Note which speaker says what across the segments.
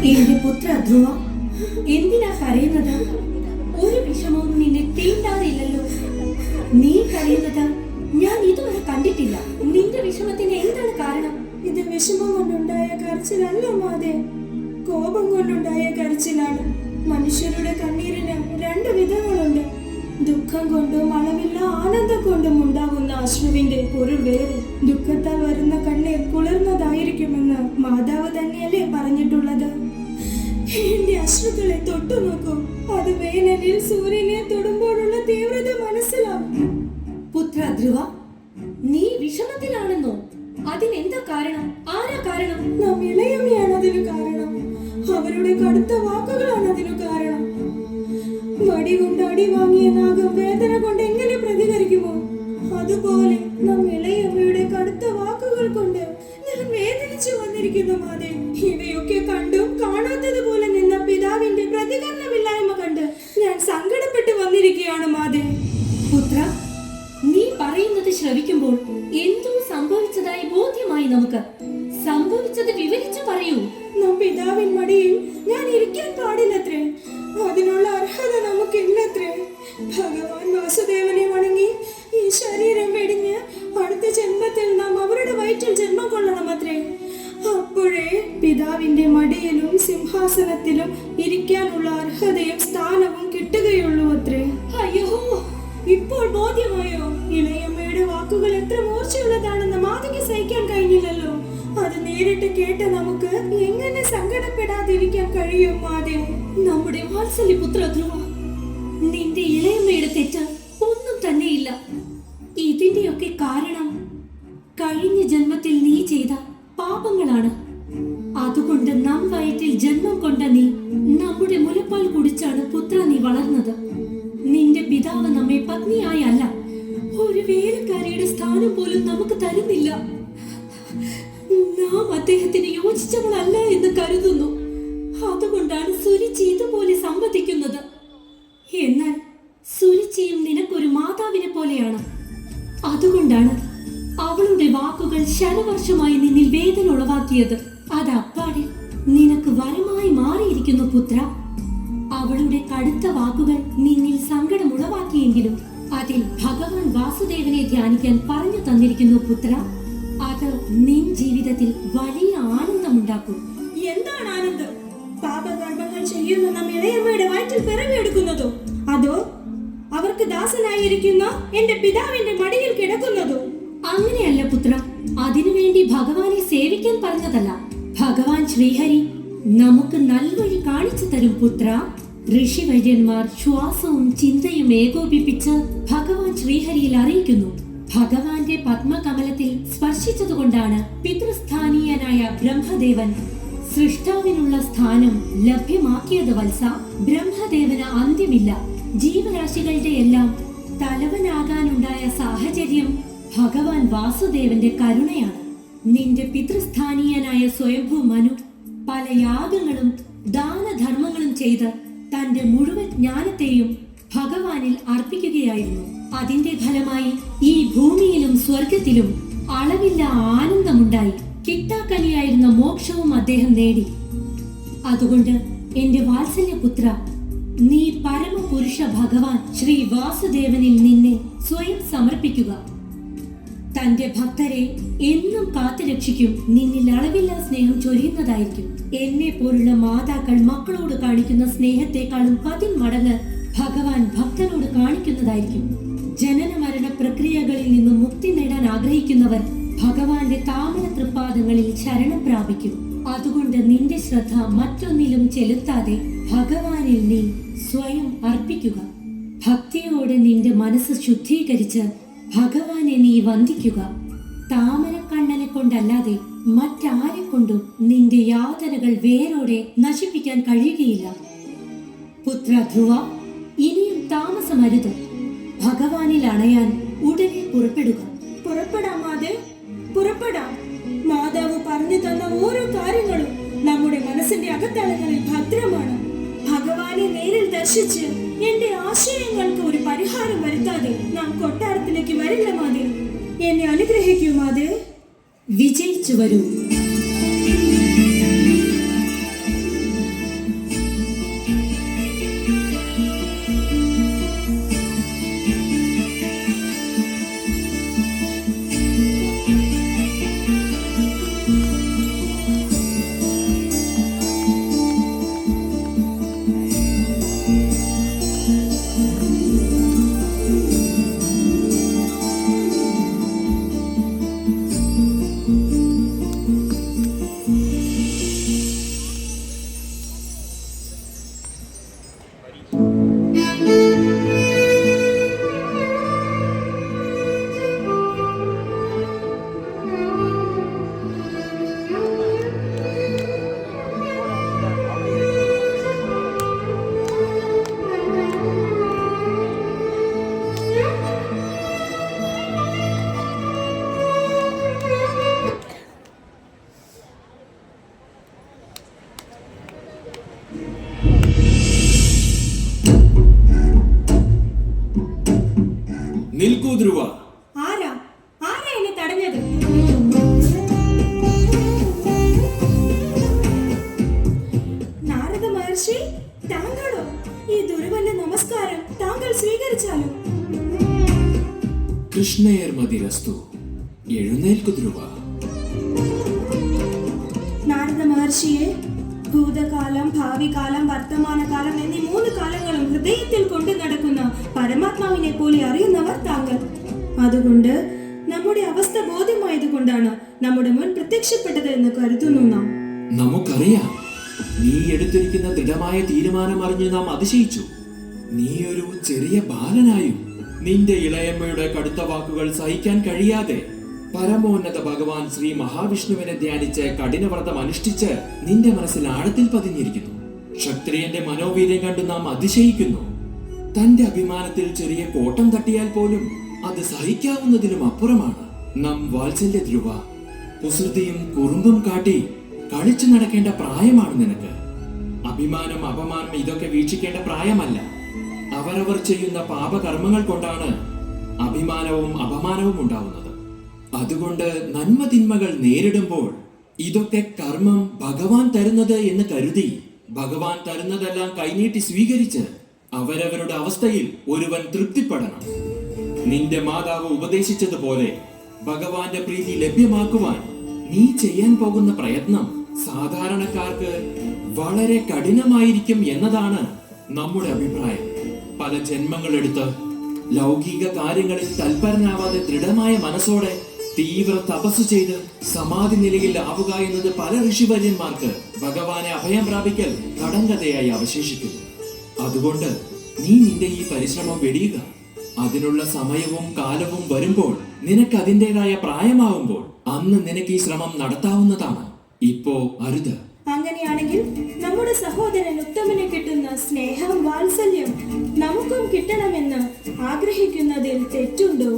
Speaker 1: എന്റെ പുത്ര ധ്രുവ, എന്തിനാ കരയുന്നത്? ഒരു വിഷമവും നിന്നെ തീണ്ടാറില്ലല്ലോ. നീ കരയുന്നത് ഞാൻ ഇതുവരെ കണ്ടിട്ടില്ല. നിന്റെ വിഷമത്തിന് എന്താണ് കാരണം?
Speaker 2: ഇത് വിഷമം കൊണ്ടുണ്ടായ കരച്ചിലല്ല മാതേ, കോപം കൊണ്ടുണ്ടായ കരച്ചിലാണ്. മനുഷ്യരുടെ കണ്ണീരിന് രണ്ട് വിധങ്ങളുണ്ട്. ദുഃഖം കൊണ്ടും അളവില്ല ആനന്ദം കൊണ്ടും ഉണ്ടാകുന്ന അശ്രുവിന്റെ പൊരുൾ വേറെ. ദുഃഖത്താൽ വരുന്ന കണ്ണീർ കുളിർന്നതായിരിക്കുമെന്ന് മാതാവ് തന്നെയല്ലേ പറഞ്ഞിട്ടുള്ളത്? എന്റെ അശ്രുക്കളെ തൊട്ടു നോക്കൂ, അത് വേനലിൽ സൂര്യനെ തൊടുമ്പോഴുള്ള തീവ്രത മനസ്സിലാവും.
Speaker 1: പുത്ര ധ്രുവ, നീ വിഷമത്തിലാണെന്നോ? അതിനെന്താ കാരണം? ആരാ കാരണം?
Speaker 2: നാം ഇളയമ്മയാണ് അതിനു കാരണം. അവരുടെ കടുത്ത വാക്കുകളാണ് അതിനു കാരണം. വടി കൊണ്ട് അടി വാങ്ങിയ നാഗം വേദന കൊണ്ട് എങ്ങനെ പ്രതികരിക്കുമോ, അതുപോലെ നാം ഇളയമ്മയുടെ കടുത്ത വാക്കുകൾ കൊണ്ട് ഞാൻ വേദനിച്ചു വന്നിരിക്കുന്നു മാതേ. ഇവയൊക്കെ കണ്ടും കാണാത്തതുപോലെ നിന്ന പിതാവിന്റെ പ്രതികരണമില്ലായ്മ കണ്ട് ഞാൻ സങ്കടപ്പെട്ടു വന്നിരിക്കുകയാണ് മാതേ.
Speaker 1: പുത്ര, നീ പറയുന്നത് ശ്രവിക്കുമ്പോൾ എന്തോ സംഭവിച്ചതായി ബോധ്യമായി. നമുക്ക് സംഭവിച്ചത് വിവരിച്ചു പറയൂ.
Speaker 2: നാം പിതാവിൻ മടിയിൽ ഞാൻ ഇരിക്കാൻ പാടില്ലത്രേ. അതിനുള്ള അർഹത നമുക്കില്ലത്രേ. ഭഗവാൻ വാസുദേവനെ വണങ്ങി ഈ ശരീരം വെടിഞ്ഞ് അടുത്ത ജന്മത്തിൽ നാം അവരുടെ വയറ്റിൽ ജന്മം കൊള്ളണമത്രേ. അപ്പോഴേ പിതാവിന്റെ മടിയിലും സിംഹാസനത്തിലും ഇരിക്കാനുള്ള അർഹതയും സ്ഥാനവും കിട്ടുകയുള്ളൂ അത്രേ.
Speaker 1: അയ്യോ,
Speaker 2: ഇപ്പോൾ ബോധ്യമായോ? ഇളയമ്മയുടെ വാക്കുകൾ എത്ര മൂർച്ചയുള്ളതാണെന്ന് മാതയ്ക്ക് സഹിക്കാൻ കഴിഞ്ഞില്ലല്ലോ. അത് നേരിട്ട് കേട്ട നമുക്ക് എങ്ങനെ സങ്കടപ്പെടാതിരിക്കാൻ കഴിയും മാതേ?
Speaker 1: നമ്മുടെ വാത്സല്യപുത്ര ധ്രുവ, നിന്റെ ഇളയമ്മയുടെ തെറ്റ് ഒന്നും തന്നെയില്ല. ഇതിന്റെയൊക്കെ കാരണം കഴിഞ്ഞ ജന്മത്തിൽ നീ ചെയ്ത പാപങ്ങളാണ്. അതുകൊണ്ട് നാം വയറ്റിൽ ജന്മം കൊണ്ട നീ നമ്മുടെ മുലപ്പാൽ കുടിച്ചാണ് പുത്ര നീ വളർന്നത്. നിന്റെ പിതാവ് നമ്മെ പത്നിയായി അല്ല, ഒരു വേലക്കാരിയുടെ സ്ഥാനം പോലും നമുക്ക് തരുന്നില്ല. നാം അദ്ദേഹത്തിന് യോജിച്ചവളല്ല എന്ന് കരുതുന്നു. അതുകൊണ്ടാണ് സുരുചി ഇതുപോലെ സമ്മതിക്കുന്നത്. എന്നാൽ സുരുചിയും നിനക്കൊരു മാതാവിനെ പോലെയാണ്. അതുകൊണ്ടാണ് അവളുടെ വാക്കുകൾ ശരവർഷമായി നിന്നിൽ വേദന ഉളവാക്കിയത്. അത് അപ്പാടെ നിനക്ക് വരമായി മാറിയിരിക്കുന്നു പുത്ര. അവളുടെ കടുത്ത വാക്കുകൾ നിന്നിൽ സങ്കടം ഉളവാക്കിയെങ്കിലും അതിൽ ഭഗവാൻ വാസുദേവനെ ധ്യാനിക്കാൻ പറഞ്ഞു തന്നിരിക്കുന്നു പുത്ര. അത് നിൻ ജീവിതത്തിൽ വലിയ ആനന്ദമുണ്ടാക്കും.
Speaker 2: എന്താണ് ആനന്ദം? പാപകർമ്മങ്ങൾ ചെയ്യുന്ന നാം ഇളയമ്മയുടെ വയറ്റിൽ പിറവിയെടുക്കുന്നതോ, അതോ അവർക്ക് ദാസനായിരിക്കുന്ന എന്റെ പിതാവിന്റെ മടിയിൽ കിടക്കുന്നതോ?
Speaker 1: അങ്ങനെയല്ല പുത്ര, അതിനുവേണ്ടി ഭഗവാനെ സേവിക്കാൻ പറഞ്ഞതല്ല. ഭഗവാൻ ശ്രീഹരി നമുക്ക് നൽവഴി കാണിച്ചു തരും പുത്ര. ഋഷിവര്യന്മാർ ശ്വാസവും ചിന്തയും ഏകോപിപ്പിച്ച് ഭഗവാൻ ശ്രീഹരിയിൽ അറിയിക്കുന്നു. ഭഗവാന്റെ പത്മകമലത്തിൽ സ്പർശിച്ചതുകൊണ്ടാണ് പിതൃസ്ഥാനീയനായ ബ്രഹ്മദേവൻ സൃഷ്ടാവിനുള്ള സ്ഥാനം ലഭ്യമാക്കിയത് വത്സ. ബ്രഹ്മദേവന് അന്ത്യമില്ല. ജീവരാശികളുടെ എല്ലാം തലവനാകാനുണ്ടായ സാഹചര്യം ഭഗവാൻ വാസുദേവന്റെ കരുണയാണ്. നിന്റെ പിതൃസ്ഥാനീയനായ സ്വയംഭൂ മനു പല യാഗങ്ങളും ദാനധർമ്മങ്ങളും ചെയ്ത് തന്റെ മുഴുവൻ ജ്ഞാനത്തെയും ഭഗവാനിൽ അർപ്പിക്കുകയായിരുന്നു. അതിന്റെ ഫലമായി ഈ ഭൂമിയിലും സ്വർഗത്തിലും അളവില്ല ആനന്ദമുണ്ടായി. കിട്ടാക്കനിയായിരുന്ന മോക്ഷവും അദ്ദേഹം നേടി. അതുകൊണ്ട് എന്റെ വാത്സല്യപുത്ര, നീ പരമപുരുഷ ഭഗവാൻ ശ്രീ വാസുദേവനിൽ നിന്നെ സ്വയം സമർപ്പിക്കുക. തന്റെ ഭക്തരെ എന്നും കാത്തുരക്ഷിക്കും. നിന്നിൽ അളവില്ല സ്നേഹം ചൊരിയുന്നതായിരിക്കും. എന്നെ പോലുള്ള മാതാക്കൾ മക്കളോട് കാണിക്കുന്ന സ്നേഹത്തെക്കാളും 10 മടങ്ങ് ഭഗവാൻ ഭക്തനോട് കാണിക്കുന്നതായിരിക്കും. ജനന മരണ പ്രക്രിയകളിൽ നിന്നും മുക്തി നേടാൻ ആഗ്രഹിക്കുന്നവർ ഭഗവാന്റെ താമര തൃപ്പാദങ്ങളിൽ ശരണം പ്രാപിക്കും. അതുകൊണ്ട് നിന്റെ ശ്രദ്ധ മറ്റൊന്നിലും ചെലുത്താതെ ഭഗവാനിൽ നീ സ്വയം അർപ്പിക്കുക. ഭക്തിയോടെ നിന്റെ മനസ്സ് ശുദ്ധീകരിച്ച് ഭഗവാനെ നീ വന്ദിക്കുക. താമരക്കണ്ണനെ കൊണ്ടല്ലാതെ മറ്റാരെ കൊണ്ടും നിന്റെ യാതനകൾ വേരോടെ നശിപ്പിക്കാൻ കഴിയുകയില്ല. പുത്ര ധ്രുവ, ഇനിയും താമസമരുത്. ഭഗവാനിൽ അണയാൻ ഉടനെ പുറപ്പെടുക.
Speaker 2: പുറപ്പെടാം മാതേ, പുറപ്പെടാം. മാതാവ് പറഞ്ഞു തന്ന ഓരോ കാര്യങ്ങളും നമ്മുടെ മനസ്സിന്റെ അകത്തളങ്ങളിൽ ഭദ്രമാണ്. ഭഗവാനെ നേരിൽ ദർശിച്ച് എന്റെ ആശയങ്ങൾക്ക് ഒരു പരിഹാരം വരുത്താതെ നാം കൊട്ടാരത്തിലേക്ക് വരില്ല മാതേ. എന്നെ അനുഗ്രഹിക്കൂ മാതേ.
Speaker 1: വിജയിച്ചു വരൂ.
Speaker 3: കൃഷ്ണേർമതിരസ്തു. എഴുന്നേൽക്കു ധ്രുവ.
Speaker 2: നാരദ മഹർഷിയെ, ഭൂതകാലം, ഭാവികാലം, വർത്തമാനകാലം എന്നീ 3 കാലങ്ങളും ഹൃദയത്തിൽ കൊണ്ടു നടക്കുന്ന പരമാത്മാവിനെ പോലെ അറിയുന്നവർ താങ്കൾ. അതുകൊണ്ട് നമ്മുടെ അവസ്ഥ ബോധ്യമായതുകൊണ്ടാണ് നമ്മുടെ മുൻ പ്രത്യക്ഷപ്പെട്ടത് എന്ന് കരുതുന്നു നാം.
Speaker 3: നമുക്കറിയാം, നീ എടുത്തിരിക്കുന്ന ദൃഢമായ തീരുമാനം അറിഞ്ഞ് നാം അതിശയിച്ചു. നീ ഒരു ചെറിയ ബാലനായും നിന്റെ ഇളയമ്മയുടെ കടുത്ത വാക്കുകൾ സഹിക്കാൻ കഴിയാതെ പരമോന്നത ഭഗവാൻ ശ്രീ മഹാവിഷ്ണുവിനെ ധ്യാനിച്ച് കഠിനവ്രതം അനുഷ്ഠിച്ച് നിന്റെ മനസ്സിൽ ആഴത്തിൽ പതിഞ്ഞിരിക്കുന്നു. ക്ഷത്രിയന്റെ മനോവീര്യം കണ്ട് നാം അതിശയിക്കുന്നു. തന്റെ അഭിമാനത്തിൽ ചെറിയ കോട്ടം തട്ടിയാൽ പോലും അത് സഹിക്കാവുന്നതിലും അപ്പുറമാണ് നാം വാത്സല്യ ധ്രുവ. കുസൃതിയും കുറുമ്പും കാട്ടി കളിച്ചു നടക്കേണ്ട പ്രായമാണ് നിനക്ക്. അഭിമാനം, അപമാനം ഇതൊക്കെ വീക്ഷിക്കേണ്ട പ്രായമല്ല. അവരവർ ചെയ്യുന്ന പാപകർമ്മങ്ങൾ കൊണ്ടാണ് അഭിമാനവും അപമാനവും ഉണ്ടാവുന്നത്. അതുകൊണ്ട് നന്മ തിന്മകൾ നേരിടുമ്പോൾ ഇതൊക്കെ കർമ്മം ഭഗവാൻ തരുന്നത് എന്ന് കരുതി ഭഗവാൻ തരുന്നതെല്ലാം കൈനീട്ടി സ്വീകരിച്ച് അവരവരുടെ അവസ്ഥയിൽ ഒരുവൻ തൃപ്തിപ്പെടണം. നിന്റെ മാതാവ് ഉപദേശിച്ചതുപോലെ ഭഗവാന്റെ പ്രീതി ലഭ്യമാക്കുവാൻ നീ ചെയ്യാൻ പോകുന്ന പ്രയത്നം സാധാരണക്കാർക്ക് വളരെ കഠിനമായിരിക്കും എന്നതാണ് നമ്മുടെ അഭിപ്രായം. പല ജന്മങ്ങളെടുത്ത് ലൗകിക കാര്യങ്ങളിൽ തൽപരനാവാതെ ദൃഢമായ മനസ്സോടെ തീവ്ര തപസ് ചെയ്ത് സമാധി നിലയിൽ ആവുക എന്നത് പല ഋഷിവര്യന്മാർക്ക് ഭഗവാനെ അഭയം പ്രാപിക്കൽ കടങ്കഥയായി അവശേഷിക്കുന്നു. അതുകൊണ്ട് നീ നിന്റെ ഈ പരിശ്രമം വെടിയുക. അതിനുള്ള സമയവും കാലവും വരുമ്പോൾ, നിനക്ക് അതിൻ്റെതായ പ്രായമാവുമ്പോൾ അന്ന് നിനക്ക് ഈ ശ്രമം നടത്താവുന്നതാണ്. ഇപ്പോ അരുത്.
Speaker 2: അങ്ങനെയാണെങ്കിൽ നമ്മുടെ സഹോദരൻ ഉത്തമന് കിട്ടുന്ന സ്നേഹം, വാത്സല്യം നമുക്കും കിട്ടണമെന്ന് ആഗ്രഹിക്കുന്നതിൽ തെറ്റുണ്ടോ?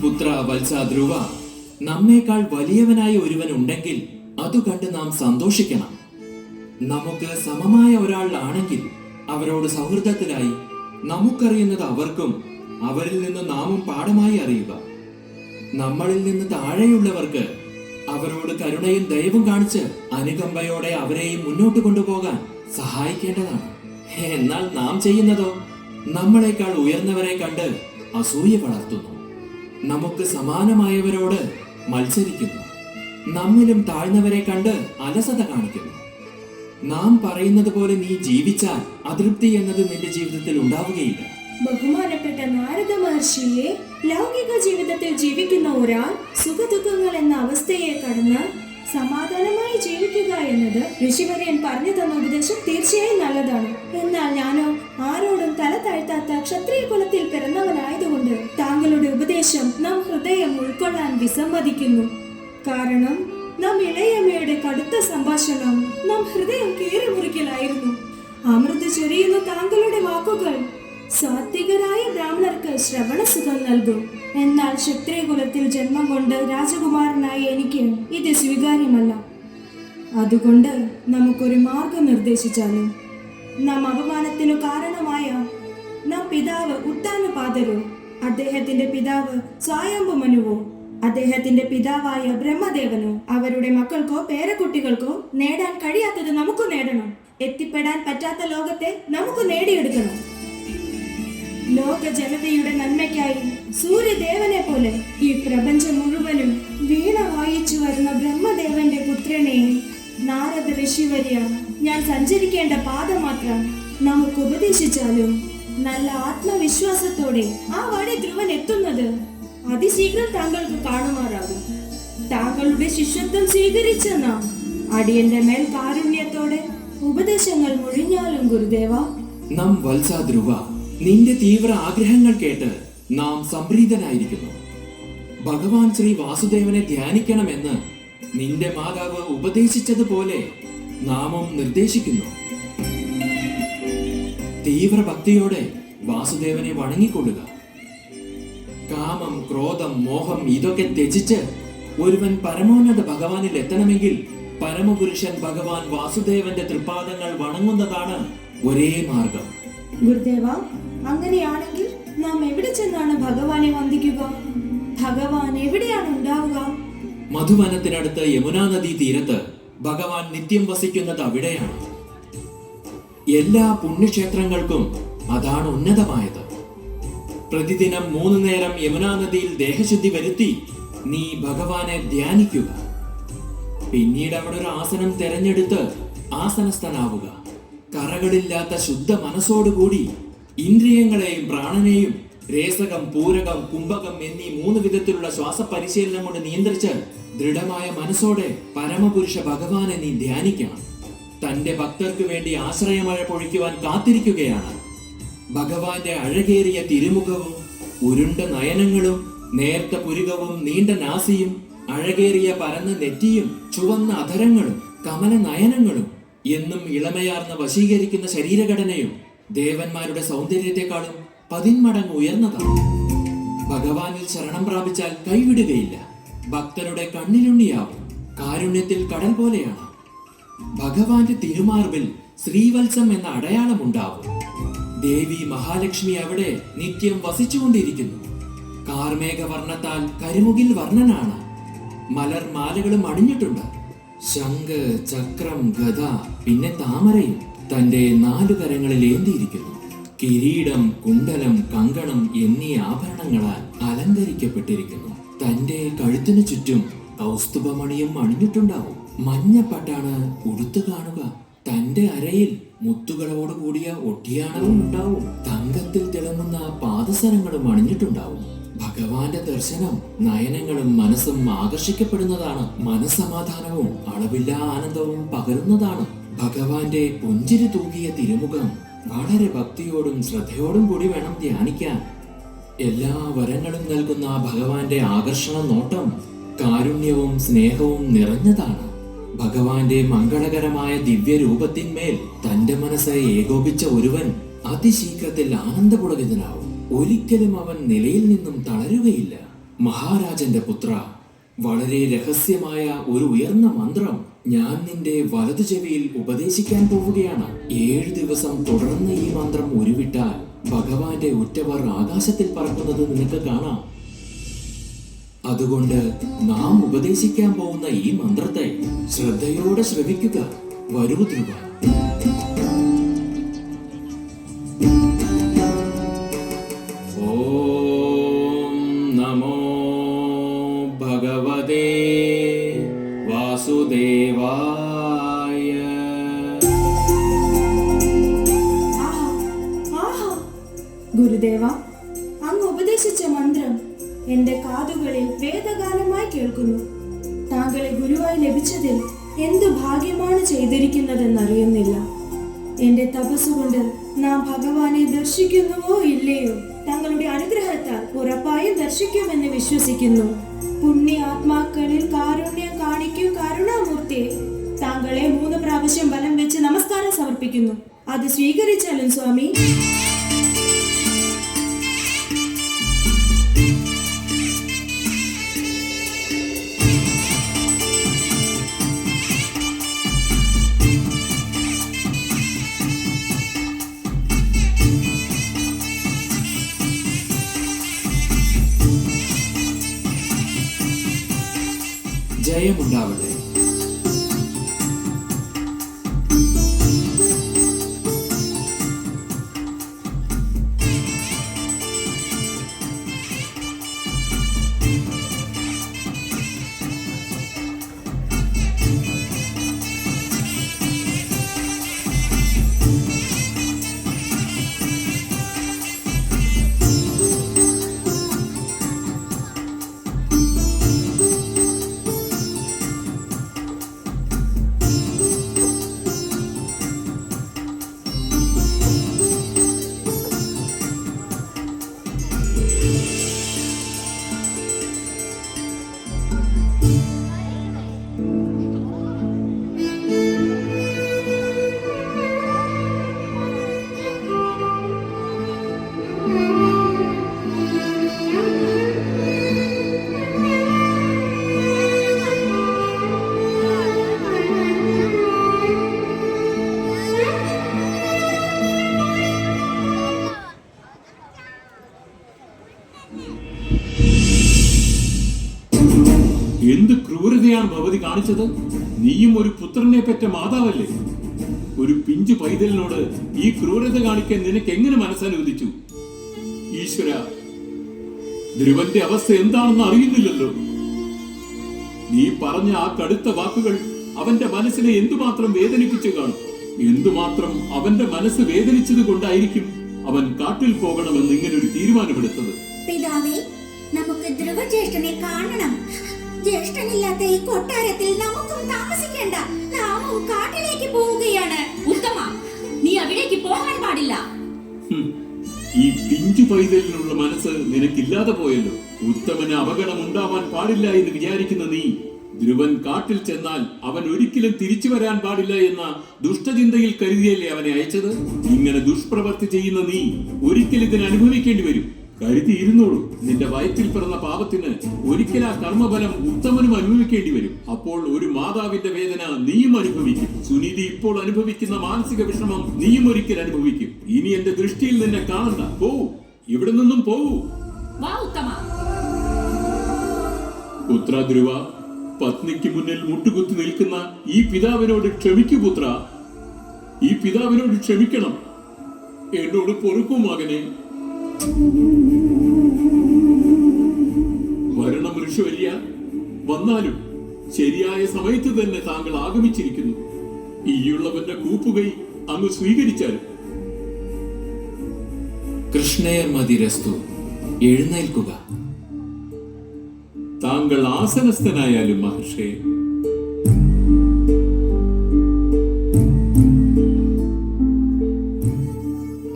Speaker 3: പുത്ര വത്സ ധ്രുവ, നമ്മേക്കാൾ വലിയവനായ ഒരുവൻ ഉണ്ടെങ്കിൽ അതു കണ്ട് നാം സന്തോഷിക്കണം. നമുക്ക് സമമായ ഒരാൾ ആണെങ്കിൽ അവരോട് സൗഹൃദത്തിലായി നമുക്കറിയുന്നത് അവർക്കും അവരിൽ നിന്ന് നാമും പാഠമായി അറിയുക. നമ്മളിൽ നിന്ന് താഴെയുള്ളവർക്ക് അവരോട് കരുണയും ദയവും കാണിച്ച് അനുകമ്പയോടെ അവരെയും മുന്നോട്ട് കൊണ്ടുപോകാൻ സഹായിക്കേണ്ടതാണ്. എന്നാൽ നാം ചെയ്യുന്നതോ നമ്മളെക്കാൾ ഉയർന്നവരെ കണ്ട് അസൂയ വളർത്തുന്നു. നമുക്ക് സമാനമായവരോട് മത്സരിക്കുന്നു. നമ്മിലും താഴ്ന്നവരെ കണ്ട് അലസത കാണിക്കുന്നു. നാം പറയുന്നത് പോലെ നീ ജീവിച്ചാൽ അതൃപ്തി എന്നത് നിന്റെ ജീവിതത്തിൽ ഉണ്ടാവുകയില്ല.
Speaker 2: ബഹുമാനപ്പെട്ട നാരദ മഹർഷിയെ, ലൗകിക ജീവിതത്തിൽ ജീവിക്കുന്ന ഒരാൾ സുഖദുഃഖങ്ങൾ എന്ന അവസ്ഥയെ കടന്ന് സമാധാനമായി ജീവിക്കുക എന്നത് ഋഷിവര്യൻ പറഞ്ഞു തന്ന ഉപദേശം തീർച്ചയായും നല്ലതാണ്. എന്നാൽ ഞാനോ ആരോടും തല താഴ്ത്താത്ത ക്ഷത്രിയ കുലത്തിൽ പിറന്നവനായതുകൊണ്ട് താങ്കളുടെ ഉപദേശം നാം ഹൃദയം ഉൾക്കൊള്ളാൻ വിസമ്മതിക്കുന്നു. കാരണം നാം ഇളയമ്മയുടെ കടുത്ത സംഭാഷണം നാം ഹൃദയം കീറി മുറിക്കലായിരുന്നു. അമൃത് ചൊരിയുന്ന താങ്കളുടെ വാക്കുകൾ സാത്വികരായ ബ്രാഹ്മണർക്ക് ശ്രവണസുഖം നൽകും. എന്നാൽ ക്ഷത്രിയ കുലത്തിൽ ജന്മം കൊണ്ട് രാജകുമാരനായ എനിക്ക് ഇത് സ്വീകാര്യമല്ല. അതുകൊണ്ട് നമുക്കൊരു മാർഗം നിർദ്ദേശിച്ചാലും. നാം അപമാനത്തിനു കാരണമായ നാം പിതാവ് ഉത്താനപാദരോ, അദ്ദേഹത്തിന്റെ പിതാവ് സ്വയംഭുമനുവോ, അദ്ദേഹത്തിന്റെ പിതാവായ ബ്രഹ്മദേവനോ അവരുടെ മക്കൾക്കോ പേരക്കുട്ടികൾക്കോ നേടാൻ കഴിയാത്തത് നമുക്ക് നേടണം. എത്തിപ്പെടാൻ പറ്റാത്ത ലോകത്തെ നമുക്ക് നേടിയെടുക്കണം. ലോക ജനതയുടെ നന്മയ്ക്കായി സൂര്യദേവനെ പോലെ ഈ പ്രപഞ്ചം മുഴുവനും വീണ വായിച്ചു വരുന്ന ബ്രഹ്മദേവന്റെ പുത്രനെ നാരദ ഋഷിവര്യ, ഞാൻ സഞ്ചരിക്കേണ്ട പാത മാത്രം നമുക്ക് ഉപദേശിച്ചാലും നല്ല ആത്മവിശ്വാസത്തോടെ ആ വഴി ധ്രുവൻ എത്തുന്നത് അതിശീഘ്രം താങ്കൾക്ക് കാണുമാറാകും. താങ്കളുടെ ശിഷ്യത്വം സ്വീകരിച്ച നാം അടിയന്റെ മേൽ കാരുണ്യത്തോടെ ഉപദേശങ്ങൾ മൊഴിഞ്ഞാലും ഗുരുദേവ.
Speaker 3: നാം വത്സ ധ്രുവ, നിന്റെ തീവ്ര ആഗ്രഹങ്ങൾ കേട്ട് നാം സംപ്രീതനായിരിക്കുന്നു. ഭഗവാൻ ശ്രീ വാസുദേവനെ ധ്യാനിക്കണമെന്ന് നിന്റെ മാതാവ് ഉപദേശിച്ചതുപോലെ നാമും നിർദ്ദേശിക്കുന്നു. തീവ്ര ഭക്തിയോടെ വാസുദേവനെ വണങ്ങിക്കൊള്ളുക. കാമം, ക്രോധം, മോഹം ഇതൊക്കെ ത്യജിച്ച് ഒരുവൻ പരമോന്നത ഭഗവാനിൽ എത്തണമെങ്കിൽ പരമപുരുഷൻ ഭഗവാൻ വാസുദേവന്റെ തൃപ്പാദങ്ങൾ വണങ്ങുന്നതാണ് ഒരേ മാർഗം.
Speaker 2: ഗുരുദേവ, അങ്ങനെയാണെങ്കിൽ നാം എവിടെ ചെന്നാണ് ഭഗവാനെ വന്ദിക്കുക? ഭഗവാൻ എവിടെയാണ് ഉണ്ടാവുക?
Speaker 3: മധുവനത്തിനടുത്ത് യമുനാ നദീ തീരത്ത് ഭഗവാൻ നിത്യം വസിക്കുന്നത് അവിടെയാണ്. എല്ലാ പുണ്യക്ഷേത്രങ്ങൾക്കും അതാണ് ഉന്നതമായത്. പ്രതിദിനം 3 നേരം യമുനാ നദിയിൽ ദേഹശുദ്ധി വരുത്തി നീ ഭഗവാനെ ധ്യാനിക്കുക. പിന്നീട് അവിടെ ഒരു ആസനം തെരഞ്ഞെടുത്ത് ആസനസ്ഥനാവുക. കറകളില്ലാത്ത ശുദ്ധ മനസ്സോടുകൂടി ഇന്ദ്രിയങ്ങളെയും പ്രാണനെയും രേസകം, പൂരകം, കുംഭകം എന്നീ 3 വിധത്തിലുള്ള ശ്വാസ പരിശീലനം കൊണ്ട് നിയന്ത്രിച്ച് ദൃഢമായ മനസ്സോടെ പരമപുരുഷ ഭഗവാനെ നീ ധ്യാനിക്കണം. തന്റെ ഭക്തർക്ക് വേണ്ടി ആശ്രയമഴ പൊഴിക്കുവാൻ കാത്തിരിക്കുകയാണ്. ഭഗവാന്റെ അഴകേറിയ തിരുമുഖവും ഉരുണ്ട നയനങ്ങളും നേർത്ത പുരികവും നീണ്ട നാസിയും അഴകേറിയ പരന്ന നെറ്റിയും ചുവന്ന അധരങ്ങളും കമല നയനങ്ങളും എന്നും ഇളമയാർന്ന വശീകരിക്കുന്ന ശരീരഘടനയും ദേവന്മാരുടെ സൗന്ദര്യത്തെക്കാളും 10 മടങ്ങ് ഉയർന്നതാണ്. ഭഗവാനിൽ ശരണം പ്രാപിച്ചാൽ കൈവിടുകയില്ല. ഭക്തരുടെ കണ്ണിലുണ്ണിയാവും. കാരുണ്യത്തിൽ കടൽ പോലെയാണ്. ഭഗവാന്റെ തിരുമാർബിൽ ശ്രീവത്സം എന്ന അടയാളമുണ്ടാവും. ദേവി മഹാലക്ഷ്മി അവിടെ നിത്യം വസിച്ചുകൊണ്ടിരിക്കുന്നു. കാർമേഘവർണ്ണത്താൽ കരിമുകിൽ വർണ്ണനാണ്. മലർമാലകളും അണിഞ്ഞിട്ടുണ്ട്. ശംഖ്, ചക്രം, ഗദ, പിന്നെ താമരയും തന്റെ 4 കരങ്ങളിൽ ഏന്തിയിരിക്കുന്നു. കിരീടം, കുണ്ടലം, കങ്കണം എന്നീ ആഭരണങ്ങളാൽ അലങ്കരിക്കപ്പെട്ടിരിക്കുന്നു. തന്റെ കഴുത്തിനു ചുറ്റും കൗസ്തുഭമണിയും അണിഞ്ഞിട്ടുണ്ടാവും. മഞ്ഞപ്പട്ടാണ് ഉടുത്തു കാണുക. തന്റെ അരയിൽ മുത്തുകളോട് കൂടിയ ഒട്ടിയാണവും ഉണ്ടാവും. തങ്കത്തിൽ തിളങ്ങുന്ന പാദസരങ്ങളും അണിഞ്ഞിട്ടുണ്ടാവും. ഭഗവാന്റെ ദർശനം നയനങ്ങളും മനസ്സും ആകർഷിക്കപ്പെടുന്നതാണ്. മനസ്സമാധാനവും അളവില്ലാ ആനന്ദവും പകരുന്നതാണ്. ഭഗവാന്റെ പുഞ്ചിരി തൂകിയ തിരുമുഖം വളരെ ഭക്തിയോടും ശ്രദ്ധയോടും കൂടി വേണം ധ്യാനിക്കാൻ. എല്ലാ വരങ്ങളും നൽകുന്ന ഭഗവാന്റെ ആകർഷണ നോട്ടം കാരുണ്യവും സ്നേഹവും നിറഞ്ഞതാണ്. ഭഗവാന്റെ മംഗളകരമായ ദിവ്യരൂപത്തിന്മേൽ തന്റെ മനസ്സ് ഏകോപിച്ച ഒരുവൻ അതിശീഘ്രത്തിൽ ആനന്ദപുളകിതനാവും. ഒരിക്കലും അവൻ നിലയിൽ നിന്നും തളരുകയില്ല. മഹാരാജന്റെ പുത്ര, വളരെ രഹസ്യമായ ഒരു ഉയർന്ന മന്ത്രം ഞാൻ നിന്റെ വലതു ചെവിയിൽ ഉപദേശിക്കാൻ പോവുകയാണ്. 7 ദിവസം തുടർന്ന് ഈ മന്ത്രം ഉരുവിട്ടാൽ ഭഗവാന്റെ ഉറ്റവർ ആകാശത്തിൽ പറക്കുന്നത് നിനക്ക് കാണാം. അതുകൊണ്ട് നാം ഉപദേശിക്കാൻ പോകുന്ന ഈ മന്ത്രത്തെ ശ്രദ്ധയോടെ ശ്രവിക്കുക. വരൂ ധ്രുവ. ഓം നമോ ഭഗവതേ വാസുദേവായ.
Speaker 2: ആഹാ, ഗുരുദേവ, അങ്ങ് ഉപദേശിച്ച മന്ത്രം എന്റെ കാതുകളിൽ വേദഗാനമായി കേൾക്കുന്നു. താങ്കളെ ഗുരുവായി ലഭിച്ചതിൽ എന്തു ഭാഗ്യമാണ് ചെയ്തിരിക്കുന്നതെന്നറിയുന്നില്ല. എന്റെ തപസ്സുകൊണ്ട് നാം ഭഗവാനെ ദർശിക്കുന്നുവോ ഇല്ലയോ, തങ്ങളുടെ അനുഗ്രഹത്താൽ ഉറപ്പായും ദർശിക്കുമെന്ന് വിശ്വസിക്കുന്നു. പുണ്യ ആത്മാക്കളിൽ കാരുണ്യം കാണിക്കൂ കരുണാമൂർത്തിയെ. താങ്കളെ 3 പ്രാവശ്യം വലം വെച്ച് നമസ്കാരം സമർപ്പിക്കുന്നു. അത് സ്വീകരിച്ചാലും സ്വാമി.
Speaker 3: ജയമുണ്ടാവട്ടെ.
Speaker 4: എന്ത് ക്രൂരതയാണ് ഭഗവതി കാണിച്ചത്? നീയും ഒരു പുത്രനെ പെറ്റ മാതാവല്ലേ? ഒരു പിഞ്ചു പൈതലിനോട് ഈ ക്രൂരത കാണിക്കാൻ നിനക്ക് എങ്ങനെ മനസ്സനുവദിച്ചു? ഈശ്വര, ധ്രുവന്റെ അവസ്ഥ എന്താണെന്ന് അറിയുന്നില്ലല്ലോ. നീ പറഞ്ഞ ആ കടുത്ത വാക്കുകൾ അവന്റെ മനസ്സിനെ എന്തുമാത്രം വേദനിപ്പിച്ചു കാണും. എന്തുമാത്രം അവന്റെ മനസ്സ് വേദനിച്ചത് കൊണ്ടായിരിക്കും അവൻ കാട്ടിൽ പോകണമെന്ന് ഇങ്ങനെ ഒരു തീരുമാനമെടുത്തത്.
Speaker 5: പിതാവേ, നമുക്ക് ധ്രുവജ്യേഷ്ഠനെ കാണണം. ജ്യേഷ്ഠനില്ലാത്ത ഈ കൊട്ടാരത്തിൽ നമുക്കും താമസിക്കേണ്ട. നാമും കാട്ടിലേക്ക് പോവുകയാണ്.
Speaker 1: ഉത്തമ, നീ അവിടേക്ക് പോകാൻ പാടില്ല.
Speaker 4: ഈ പിഞ്ചു പൈതലിനുള്ള മനസ്സ് നിനക്കില്ലാതെ പോയല്ലോ. ഉത്തമന് അപകടം ഉണ്ടാവാൻ പാടില്ല എന്ന് വിചാരിക്കുന്ന നീ ധ്രുവൻ കാട്ടിൽ ചെന്നാൽ അവൻ ഒരിക്കലും തിരിച്ചു വരാൻ പാടില്ല എന്ന ദുഷ്ടചിന്തയിൽ കരുതിയല്ലേ അവനെ അയച്ചത്. ഇങ്ങനെ ദുഷ്പ്രവർത്തി ചെയ്യുന്ന നീ ഒരിക്കലും ഇതിന് അനുഭവിക്കേണ്ടി വരും. കരുതിയിരുന്നോളൂ, നിന്റെ വയറ്റിൽ പിറന്ന പാപത്തിന് ഒരിക്കൽ ആ കർമ്മഫലം ഉത്തമനും അനുഭവിക്കേണ്ടി വരും. അപ്പോൾ ഒരു മാതാവിന്റെ വേദന നീയും അനുഭവിക്കും. സുനീതി ഇപ്പോൾ അനുഭവിക്കുന്ന മാനസിക വിഷമം നീയും ഒരിക്കൽ അനുഭവിക്കും. ഇനി എന്റെ ദൃഷ്ടിയിൽ നിന്നെ കാണണ്ട. പോവൂ, ഇവിടെ നിന്നും പോവൂ.
Speaker 1: വാ ഉത്തമ.
Speaker 4: പുത്ര ധ്രുവ, പത്നിക്ക് മുന്നിൽ മുട്ടുകുത്തി നിൽക്കുന്ന ഈ പിതാവിനോട് ക്ഷമിക്കൂ പുത്ര. ഈ പിതാവിനോട് ക്ഷമിക്കണം. എന്നോട് പൊറുക്കൂ മകനെ. വരണം ഋഷിവര്യ. വന്നാലും ശരിയായ സമയത്ത് തന്നെ താങ്കൾ ആഗമിച്ചിരിക്കുന്നു. ഈയുള്ളവന്റെ കൂപ്പുകൈ അങ്ങ് സ്വീകരിച്ചാലും.
Speaker 3: കൃഷ്ണയർ മതിരസ്തു, എഴുന്നേൽക്കുക.
Speaker 4: താങ്കൾ ആസനസ്ഥനായാലും മഹർഷേ.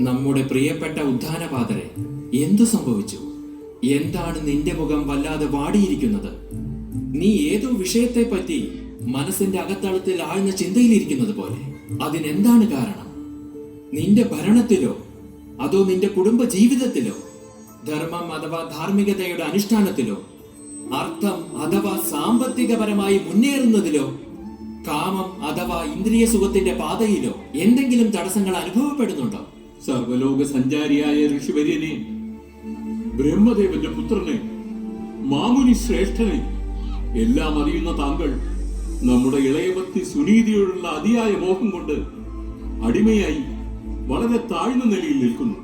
Speaker 3: നമ്മുടെ പ്രിയപ്പെട്ട ഉദ്ധാനപാതരെ, എന്തു സംഭവിച്ചു? എന്താണ് നിന്റെ മുഖം വല്ലാതെ വാടിയിരിക്കുന്നത്? നീ ഏതോ വിഷയത്തെ പറ്റി മനസ്സിന്റെ അകത്തളത്തിൽ ആഴ്ന്ന ചിന്തയിലിരിക്കുന്നത് പോലെ. അതിനെന്താണ് കാരണം? നിന്റെ ഭരണത്തിലോ അതോ നിന്റെ കുടുംബ ജീവിതത്തിലോ, ധർമ്മം അഥവാ ധാർമ്മികതയുടെ അനുഷ്ഠാനത്തിലോ, അർത്ഥം അഥവാ സാമ്പത്തികപരമായി മുന്നേറുന്നതിലോ, കാമം അഥവാ ഇന്ദ്രിയ സുഖത്തിന്റെ പാതയിലോ എന്തെങ്കിലും തടസ്സങ്ങൾ അനുഭവപ്പെടുന്നുണ്ടോ?
Speaker 4: സർവലോക സഞ്ചാരിയായ ഋഷിവര്യനെ, ബ്രഹ്മദേവന്റെ പുത്രനെ, മാമുനി ശ്രേഷ്ഠനെ എല്ലാം അറിയുന്ന താങ്കൾ നമ്മുടെ ഇളയവത്തി സുനീതിയോടുള്ള അതിയായ മോഹം കൊണ്ട് അടിമയായി വളരെ താഴ്ന്ന നിലയിൽ നിൽക്കുന്നു.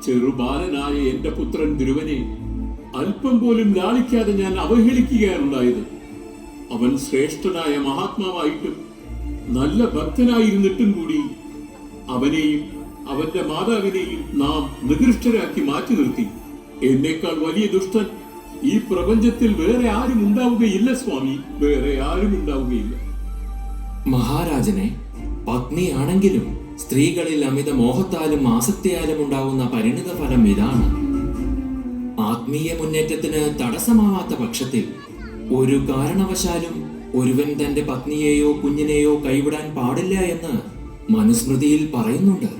Speaker 4: ചെറുബാലനായ എന്റെ പുത്രൻ ധ്രുവനെ അല്പം പോലും ലാളിക്കാതെ ഞാൻ അവഹേളിക്കുകയാണുണ്ടായത്. അവൻ ശ്രേഷ്ഠനായ മഹാത്മാവായിട്ടും നല്ല ഭക്തനായിരുന്നിട്ടും കൂടി അവനെയും അവന്റെ മാതാവിനെയും നാം നികൃഷ്ടരാക്കി മാറ്റി നിർത്തി. എന്നേക്കാൾ വലിയ ദുഷ്ടൻ ഈ പ്രപഞ്ചത്തിൽ വേറെ ആരും ഉണ്ടാവുകയില്ല സ്വാമി, വേറെ ആരും ഉണ്ടാവുകയില്ല.
Speaker 3: മഹാരാജനെ, പത്നിയാണെങ്കിലും സ്ത്രീകളിൽ അമിത മോഹത്താലും ആസക്തിയാലും ഉണ്ടാവുന്ന പരിണിത ഫലം ഇതാണ്. ആത്മീയ മുന്നേറ്റത്തിന് തടസ്സമാവാത്ത പക്ഷത്തിൽ ഒരു കാരണവശാലും ഒരുവൻ തന്റെ പത്നിയെയോ കുഞ്ഞിനെയോ കൈവിടാൻ പാടില്ല എന്ന് മനുസ്മൃതിയിൽ പറയുന്നുണ്ട്.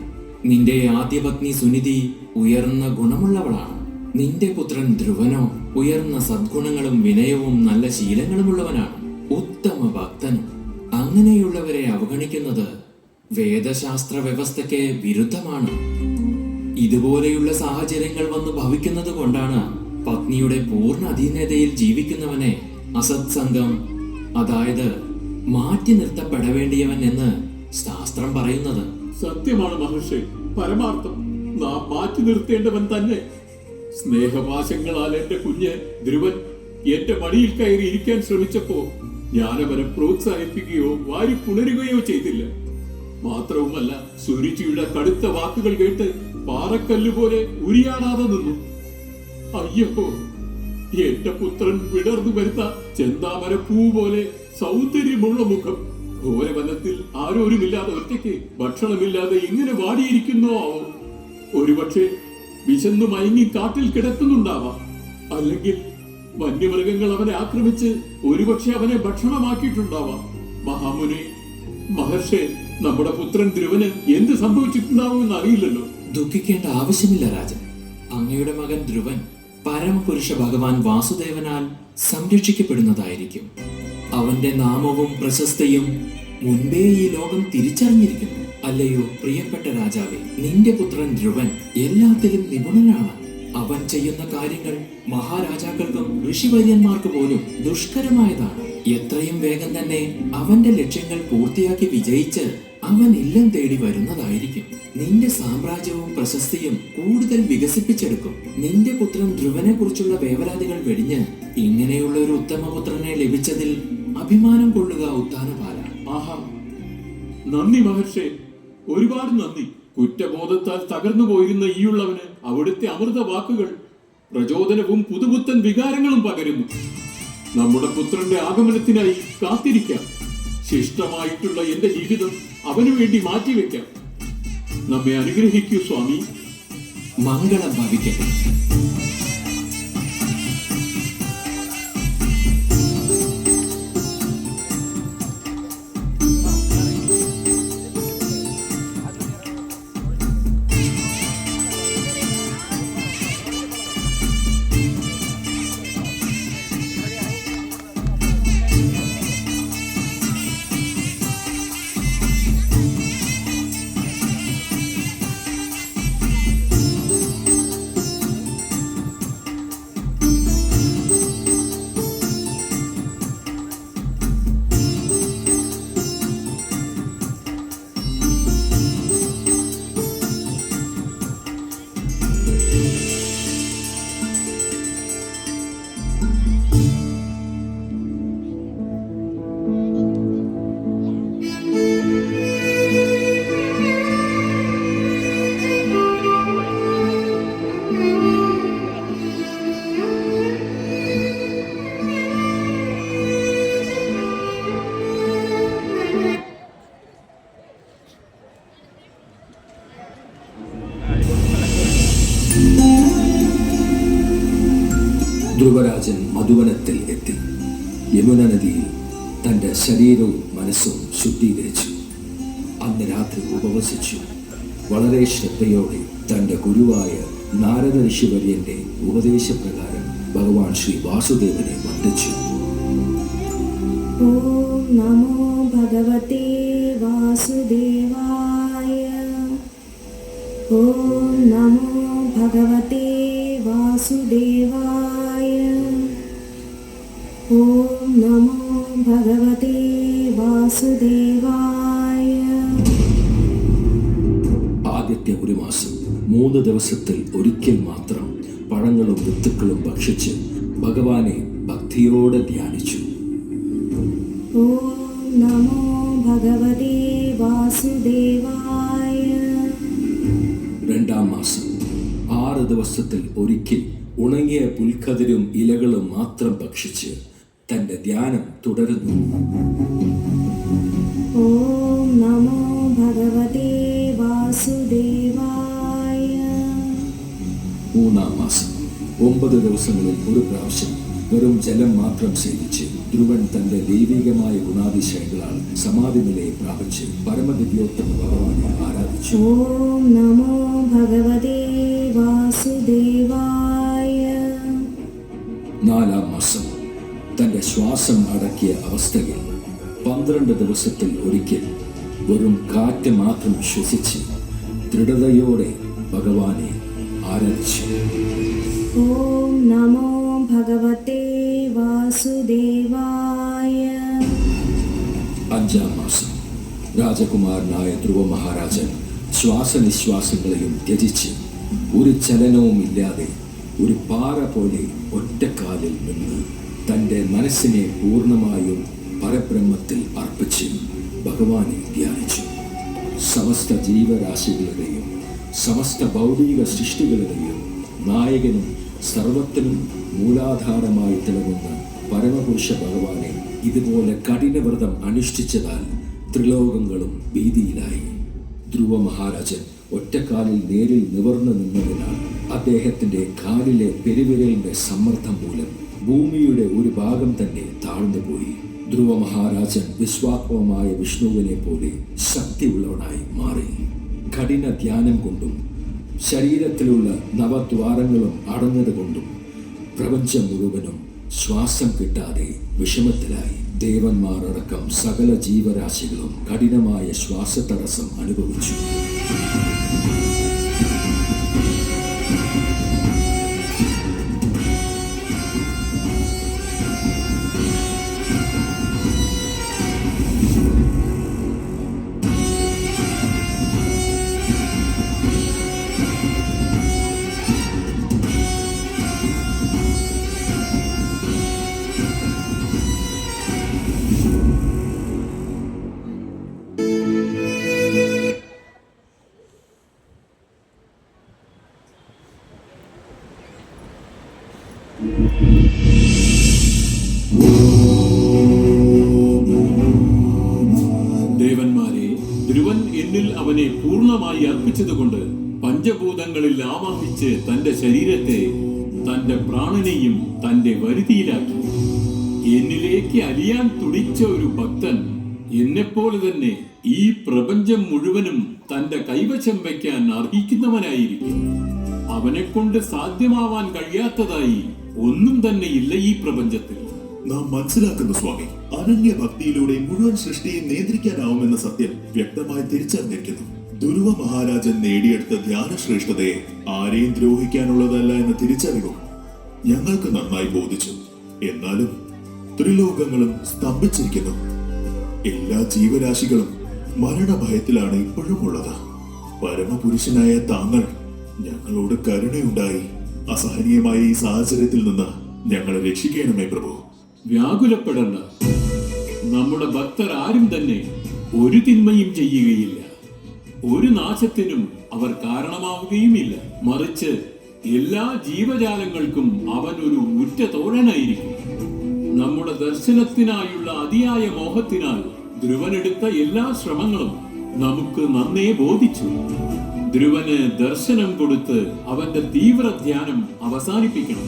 Speaker 3: നിന്റെ ആദ്യ പത്നി സുനിധി ഉയർന്ന ഗുണമുള്ളവളാണ്. നിന്റെ പുത്രൻ ധ്രുവനോ ഉയർന്ന സദ്ഗുണങ്ങളും വിനയവും നല്ല ശീലങ്ങളുമുള്ളവനാണ്, ഉത്തമ ഭക്തനും. അങ്ങനെയുള്ളവരെ അവഗണിക്കുന്നത് വേദശാസ്ത്ര വ്യവസ്ഥയ്ക്ക് വിരുദ്ധമാണ്. ഇതുപോലെയുള്ള സാഹചര്യങ്ങൾ വന്ന് ഭവിക്കുന്നത് കൊണ്ടാണ് പത്നിയുടെ പൂർണ്ണ അധീനതയിൽ ജീവിക്കുന്നവനെ അസത്സംഗം, അതായത് മാറ്റി നിർത്തപ്പെടവേണ്ടിയവൻ എന്ന് ശാസ്ത്രം പറയുന്നത്.
Speaker 4: സത്യമാണ് മഹർഷി, പരമാർത്ഥം നാം മാറ്റി നിർത്തേണ്ടവൻ തന്നെ. സ്നേഹപാശങ്ങളാൽ എന്റെ കുഞ്ഞ് ധ്രുവൻ എന്റെ മടിയിൽ കയറി ഇരിക്കാൻ ശ്രമിച്ചപ്പോ ഞാൻ അവരെ പ്രോത്സാഹിപ്പിക്കുകയോ വാരി പുണരുകയോ ചെയ്തില്ല. മാത്രവുമല്ല, സുരുചിയുടെ കടുത്ത വാക്കുകൾ കേട്ട് പാറക്കല്ല് പോലെ ഉരിയാടാതെ നിന്നു. അയ്യോ, എന്റെ പുത്രൻ വിടർന്നു വരുത്ത ചെന്താമര പൂ പോലെ സൗന്ദര്യമുള്ള മുഖം ഘോരവനത്തിൽ ആരോരുമില്ലാതെ ഒറ്റയ്ക്ക് ഭക്ഷണമില്ലാതെ എങ്ങനെ വാടിയിരിക്കുന്നോ ആവോ. ഒരുപക്ഷെ വിശന്നു മയങ്ങി കാട്ടിൽ കിടക്കുന്നുണ്ടാവാം. അല്ലെങ്കിൽ വന്യമൃഗങ്ങൾ അവനെ ആക്രമിച്ച് ഒരുപക്ഷെ അവനെ ഭക്ഷണമാക്കിയിട്ടുണ്ടാവാം. മഹാമുനി, മഹർഷേ, നമ്മുടെ പുത്രൻ ധ്രുവന് എന്ത് സംഭവിച്ചിട്ടുണ്ടാവുമെന്ന് അറിയില്ലല്ലോ.
Speaker 3: ദുഃഖിക്കേണ്ട ആവശ്യമില്ല രാജൻ. അങ്ങയുടെ മകൻ ധ്രുവൻ പരമപുരുഷ ഭഗവാൻ വാസുദേവനാൽ സംരക്ഷിക്കപ്പെടുന്നതായിരിക്കും. അവന്റെ നാമവും പ്രശസ്തിയും മുൻപേ ഈ ലോകം തിരിച്ചറിഞ്ഞിരിക്കുന്നു. അല്ലയോ പ്രിയപ്പെട്ട രാജാവേ, നിന്റെ പുത്രൻ ധ്രുവൻ എല്ലാത്തിലും നിപുണനാണ്. അവൻ ചെയ്യുന്ന കാര്യങ്ങൾ മഹാരാജാക്കൾക്കും ഋഷിവര്യന്മാർക്ക് പോലും ദുഷ്കരമായതാണ്. എത്രയും വേഗം തന്നെ അവന്റെ ലക്ഷ്യങ്ങൾ പൂർത്തിയാക്കി വിജയിച്ച് അവൻ ഇല്ലം തേടി വരുന്നതായിരിക്കും. നിന്റെ സാമ്രാജ്യവും പ്രശസ്തിയും കൂടുതൽ വികസിപ്പിച്ചെടുക്കും. നിന്റെ പുത്രൻ ധ്രുവനെ കുറിച്ചുള്ള വേവലാതികൾ വെടിഞ്ഞ് ഇങ്ങനെയുള്ള ഒരു ഉത്തമപുത്രനെ ലഭിച്ചതിൽ അഭിമാനം കൊള്ളുക ഉത്താനപാല.
Speaker 4: ആഹാ, നന്ദി മഹർഷേ, ഒരുപാട് നന്ദി. കുറ്റബോധത്താൽ തകർന്നു പോയിരുന്ന ഈയുള്ളവന് അവിടുത്തെ അമൃത വാക്കുകൾ പ്രചോദനവും പുതുപുത്തൻ വികാരങ്ങളും പകരുന്നു. നമ്മുടെ പുത്രന്റെ ആഗമനത്തിനായി കാത്തിരിക്കാം. ശിഷ്ടമായിട്ടുള്ള എന്റെ ജീവിതം അവനു വേണ്ടി മാറ്റിവെക്കാം. നമ്മെ അനുഗ്രഹിക്കൂ സ്വാമി.
Speaker 3: മംഗളം ഭവിക്കട്ടെ. ധ്രുവരാജൻ മധുവനത്തിൽ എത്തി. യമുന നദിയിൽ തന്റെ ശരീരവും മനസ്സും ശുദ്ധീകരിച്ചു. അന്ന് രാത്രി ഉപവസിച്ചു. വളരെ ശ്രദ്ധയോടെ തന്റെ ഗുരുവായ നാരദ ഋഷിവര്യന്റെ ഉപദേശപ്രകാരം ഭഗവാൻ ശ്രീ വാസുദേവനെ വന്ദിച്ചു.
Speaker 2: ഓം നമോ ഭഗവതേ വാസുദേവായ. ഓം നമോ ഭഗവതേ വാസുദേവായ. ഓം നമോ ഭഗവതേ വാസുദേവായ.
Speaker 3: ആദ്യത്തെ ഒരു മാസം 3 ദിവസത്തിൽ ഒരിക്കൽ മാത്രം പഴങ്ങളും വിത്തുക്കളും ഭക്ഷിച്ച് ഭഗവാനെ ഭക്തിയോടെ ധ്യാനിച്ചു.
Speaker 2: ഓം നമോ ഭഗവതേ വാസുദേവായ.
Speaker 3: 2-ാം മാസം 6 ദിവസത്തിൽ ഒരിക്കൽ ഉണങ്ങിയ പുൽക്കതിരും ഇലകളും മാത്രം ഭക്ഷിച്ച് തന്റെ ധ്യാനം തുടരുന്നു.
Speaker 2: ഓം നമോ ഭഗവതേ വാസുദേവായ.
Speaker 3: 3-ാം മാസം 9 ദിവസങ്ങളിൽ ഒരു പ്രാവശ്യം വെറും ജലം മാത്രം സേവിച്ച് ധ്രുവൻ തന്റെ ദൈവികമായ ഗുണാതിശയങ്ങളാൽ സമാധി നിലയെ പ്രാപിച്ച് പരമദിവ്യോത്തമ ഭഗവാനെ ആരാധിച്ചു.
Speaker 2: ഓം നമോ ഭഗവതേ വാസുദേവായ.
Speaker 3: 4-ാം മാസം തന്റെ ശ്വാസം അടക്കിയ അവസ്ഥയിൽ 12 ദിവസത്തിൽ ഒരിക്കൽ വെറും കാറ്റ് മാത്രം ശ്വസിച്ച് ദൃഢതയോടെ ഭഗവാനെ ആരാധിച്ചു.
Speaker 2: ഓം നമോ ഭഗവതേ വാസുദേവായ.
Speaker 3: 5-ാം മാസം രാജകുമാരനായ ധ്രുവ മഹാരാജൻ ശ്വാസനിശ്വാസങ്ങളെയും ത്യജിച്ച് ഒരു ചലനവും ഇല്ലാതെ ഒരു പാറ പോലെ ഒറ്റക്കാലിൽ നിന്ന് തൻ്റെ മനസ്സിനെ പൂർണ്ണമായും പരബ്രഹ്മത്തിൽ അർപ്പിച്ച് ഭഗവാനെ ധ്യാനിച്ചു. സമസ്ത ജീവരാശികളുടെയും സമസ്ത ഭൗതിക സൃഷ്ടികളുടെയും നായകനും സർവത്തിനും മൂലാധാരമായി തിളങ്ങുന്ന പരമപുരുഷ ഭഗവാനെ ഇതുപോലെ കഠിനവ്രതം അനുഷ്ഠിച്ചതാൽ ത്രിലോകങ്ങളും ഭീതിയിലായി. ധ്രുവ മഹാരാജൻ ഒറ്റക്കാലിൽ നേരിൽ നിവർന്നു നിന്നതിനാൽ അദ്ദേഹത്തിന്റെ കാലിലെ പെരുവിരലിന്റെ സമ്മർദ്ദം മൂലം ഭൂമിയുടെ ഒരു ഭാഗം തന്നെ താഴ്ന്നുപോയി. ധ്രുവ മഹാരാജൻ വിശ്വാത്മമായ വിഷ്ണുവിനെ പോലെ ശക്തിയുള്ളവനായി മാറി. കഠിന ധ്യാനം കൊണ്ടും ശരീരത്തിലുള്ള നവദ്വാരങ്ങളും അടഞ്ഞതുകൊണ്ടും പ്രപഞ്ചം മുഴുവനും ശ്വാസം കിട്ടാതെ വിഷമത്തിലായി. ദേവന്മാർ അടക്കം സകല ജീവരാശികളും കഠിനമായ ശ്വാസതടസ്സം അനുഭവിച്ചു.
Speaker 4: യാഗമായി അർപ്പിച്ചതുകൊണ്ട് പഞ്ചഭൂതങ്ങളിൽ ആവാഹിച്ച് തന്റെ ശരീരത്തെ, തന്റെ പ്രാണനെയും തന്റെ വരുതിയിലാക്കി. എന്നിലേക്ക് അലിയാൻ തുടിച്ച ഒരു ഭക്തൻ എന്നെപ്പോലെ തന്നെ ഈ പ്രപഞ്ചം മുഴുവനും തന്റെ കൈവശം വയ്ക്കാൻ അർഹിക്കുന്നവനായിരിക്കും. അവനെ കൊണ്ട് സാധ്യമാവാൻ കഴിയാത്തതായി ഒന്നും തന്നെ ഇല്ല ഈ പ്രപഞ്ചത്തിൽ.
Speaker 6: നാം മനസ്സിലാക്കുന്നു സ്വാമി, അനന്യ ഭക്തിയിലൂടെ മുഴുവൻ സൃഷ്ടിയെ നിയന്ത്രിക്കാനാവുമെന്ന സത്യം വ്യക്തമായി തിരിച്ചറിഞ്ഞിരിക്കുന്നു. ധ്രുവ മഹാരാജൻ നേടിയെടുത്ത ധ്യാനശ്രേഷ്ഠതയെ ആരെയും ദ്രോഹിക്കാനുള്ളതല്ല എന്ന തിരിച്ചറിവും ഞങ്ങൾക്ക് നന്നായി ബോധിച്ചു. എന്നാലും ത്രിലോകങ്ങളും സ്തംഭിച്ചിരിക്കുന്നു. എല്ലാ ജീവരാശികളും മരണഭയത്തിലാണ് ഇപ്പോഴും ഉള്ളത്. പരമപുരുഷനായ താങ്കൾ ഞങ്ങളോട് കരുണയുണ്ടായി അസഹനീയമായ ഈ സാഹചര്യത്തിൽ നിന്ന് ഞങ്ങളെ രക്ഷിക്കണമേ പ്രഭു.
Speaker 4: വ്യാകുലപ്പെടേണ്ട. നമ്മുടെ ഭക്തർ ആരും തന്നെ ഒരു തിന്മയും ചെയ്യുകയില്ല. ഒരു നാശത്തിനും അവർ കാരണമാവുകയുമില്ല. മറിച്ച് എല്ലാ ജീവജാലങ്ങൾക്കും അവൻ ഒരു ഉറ്റ തോഴനായിരിക്കും. നമ്മുടെ ദർശനത്തിനായുള്ള അതിയായ മോഹത്തിനാൽ ധ്രുവനെടുത്ത എല്ലാ ശ്രമങ്ങളും നമുക്ക് നന്നേ ബോധിച്ചു. ധ്രുവന് ദർശനം കൊടുത്ത് അവന്റെ തീവ്ര ധ്യാനം അവസാനിപ്പിക്കണം.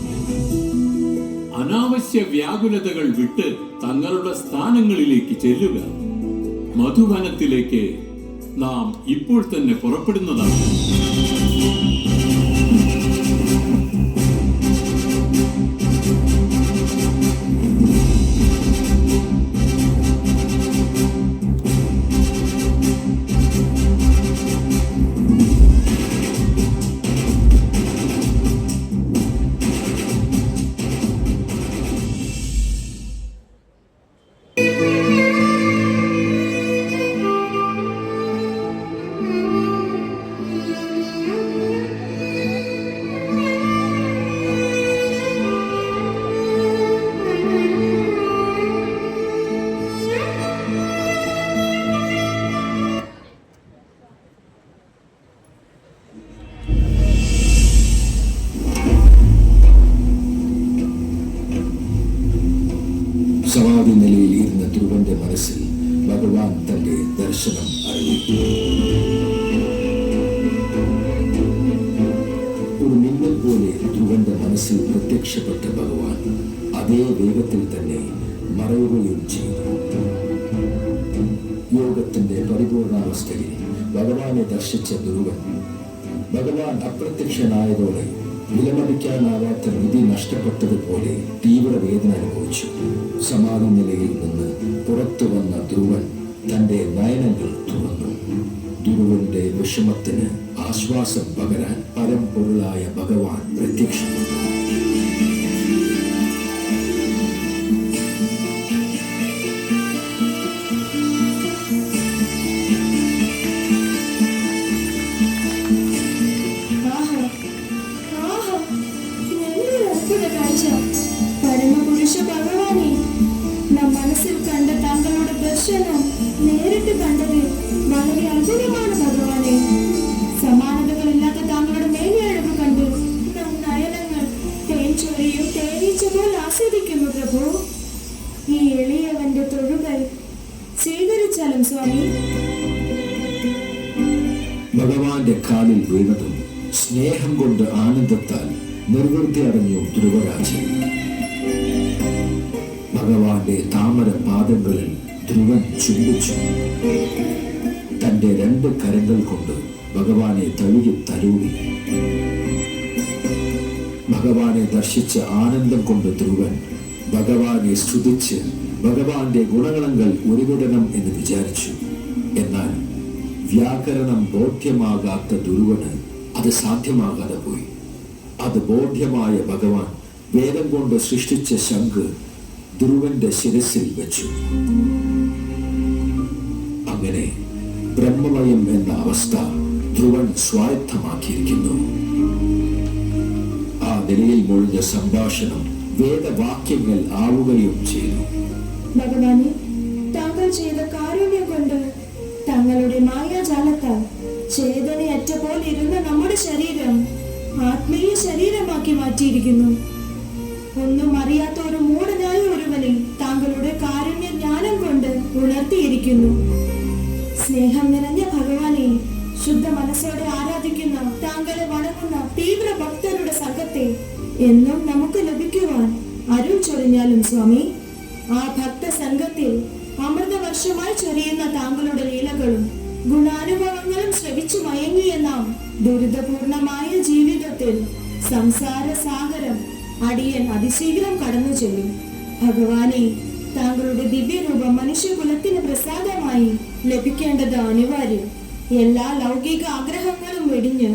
Speaker 4: അനാവശ്യ വ്യാകുലതകൾ വിട്ട് തങ്ങളുടെ സ്ഥാനങ്ങളിലേക്ക് ചെല്ലുക. മധുവനത്തിലേക്ക് നാം ഇപ്പോൾ തന്നെ പുറപ്പെടുന്നതാണ്.
Speaker 7: സമാധി നിലയിൽ ഇരുന്ന ധ്രുവന്റെ മനസ്സിൽ ഭഗവാൻ തന്റെ ദർശനം അറിയിച്ചു. ഒരു മിന്നൽ പോലെ ധ്രുവന്റെ മനസ്സിൽ പ്രത്യക്ഷപ്പെട്ട ഭഗവാൻ അതേ വേഗത്തിൽ തന്നെ മറയുകയും ചെയ്തു. യോഗത്തിന്റെ പരിപൂർണാവസ്ഥയിൽ ഭഗവാനെ ദർശിച്ച ധ്രുവൻ ഭഗവാൻ അപ്രത്യക്ഷനായതോടെ വിലമതിക്കാനാവാത്ത നിധി നഷ്ടപ്പെട്ടതുപോലെ തീവ്രവേദന അനുഭവിച്ചു. സമാധി നിലയിൽ നിന്ന് പുറത്തു വന്ന ധ്രുവൻ തന്റെ നയനങ്ങൾ തുറന്നു. ധ്രുവന്റെ വിഷമത്തിന് ആശ്വാസം പകരാൻ പരമ്പൊരുളായ ഭഗവാൻ പ്രത്യക്ഷപ്പെട്ടു.
Speaker 2: പരമപുരുഷ ഭഗവാനെ, നാം മനസ്സിൽ കണ്ട താങ്കളുടെ ദർശനം നേരിട്ട് കണ്ടത് വളരെ അത്ഭുതമാണ് ഭഗവാനെ. സമാനതകളില്ലാത്ത താങ്കളുടെ മേനിയഴക് കണ്ട് നാം നയനങ്ങൾ തേൻചൊരിയും തേനീച്ച പോലെ ആസ്വദിക്കുന്നു പ്രഭു. ഈ എളിയവന്റെ തൊഴുകൽ സ്വീകരിച്ചാലും സ്വാമി.
Speaker 7: ഭഗവാന്റെ കാലിൽ വീണതും സ്നേഹം കൊണ്ട് ആനന്ദത്താൽ നിർവൃത്തി അടഞ്ഞു ധ്രുവരാജൻ. ഭഗവാന്റെ താമര പാദങ്ങളിൽ ധ്രുവൻ ചുംബിച്ചു. തന്റെ 2 കരങ്ങൾ കൊണ്ട് ഭഗവാനെ തഴുകി തലോടി. ഭഗവാനെ ദർശിച്ച ആനന്ദം കൊണ്ട് ധ്രുവൻ ഭഗവാനെ സ്തുതിച്ച് ഭഗവാന്റെ ഗുണഗണങ്ങൾ ഉരുവിടണം എന്ന് വിചാരിച്ചു. എന്നാൽ വ്യാകരണം ബോധ്യമാകാത്ത ധ്രുവന് അത് സാധ്യമാകാതെ പോയി. അത് ബോധ്യമായ ഭഗവാൻ വേദം കൊണ്ട് സൃഷ്ടിച്ച ശംഖ് ധ്രുവന്റെ ശിരസിൽ വെച്ചു. അങ്ങനെ ബ്രഹ്മമയം എന്ന അവസ്ഥ ധ്രുവൻ സ്വായത്തമാക്കിയിരിക്കുന്നു. ആ നിലയിൽ മൊഴിഞ്ഞ സംഭാഷണം വേദവാക്യങ്ങൾ ആവുകയും ചെയ്തു.
Speaker 2: ഭഗവാനെ, താങ്കൾ ചെയ്ത കാരുണ്യം കൊണ്ട് തങ്ങളുടെ മായാജാലത്താൽ ചേതനയറ്റ പോലെ ഇരുന്ന നമ്മുടെ ശരീരം ആത്മീയ ശരീരമാക്കി മാറ്റിയിരിക്കുന്നു. ഒന്നും അറിയാത്ത ഒരു മൂഢനായ ഒരുവനെ താങ്കളുടെ കാരുണ്യ ജ്ഞാനം കൊണ്ട് ഉണർത്തിയിരിക്കുന്നു. സ്നേഹം നിറഞ്ഞ ഭഗവാനെ, ശുദ്ധ മനസ്സോടെ ആരാധിക്കുന്ന താങ്കളെ വണങ്ങുന്ന തീവ്ര ഭക്തരുടെ സംഘത്തെ എന്നും നമുക്ക് ലഭിക്കുവാൻ അരുൾ ചൊരിഞ്ഞാലും സ്വാമി. ആ ഭക്ത സംഘത്തിൽ അമൃതവർഷമായി ചൊരിയുന്ന താങ്കളുടെ ലീലകളും ഗുണാനുഭവങ്ങളും ശ്രവിച്ചു മയങ്ങിയ നാം ദുരിതപൂർണമായ ജീവിതത്തിൽ സംസാര സാഗരം അടിയൻ അതിശീഘ്രം കടന്നു ചെല്ലും. ഭഗവാനെ, താങ്കളുടെ ദിവ്യരൂപം മനുഷ്യകുലത്തിന് പ്രസാദമായി ലഭിക്കേണ്ടത് അനിവാര്യം. എല്ലാ ലൗകിക ആഗ്രഹങ്ങളും വെടിഞ്ഞ്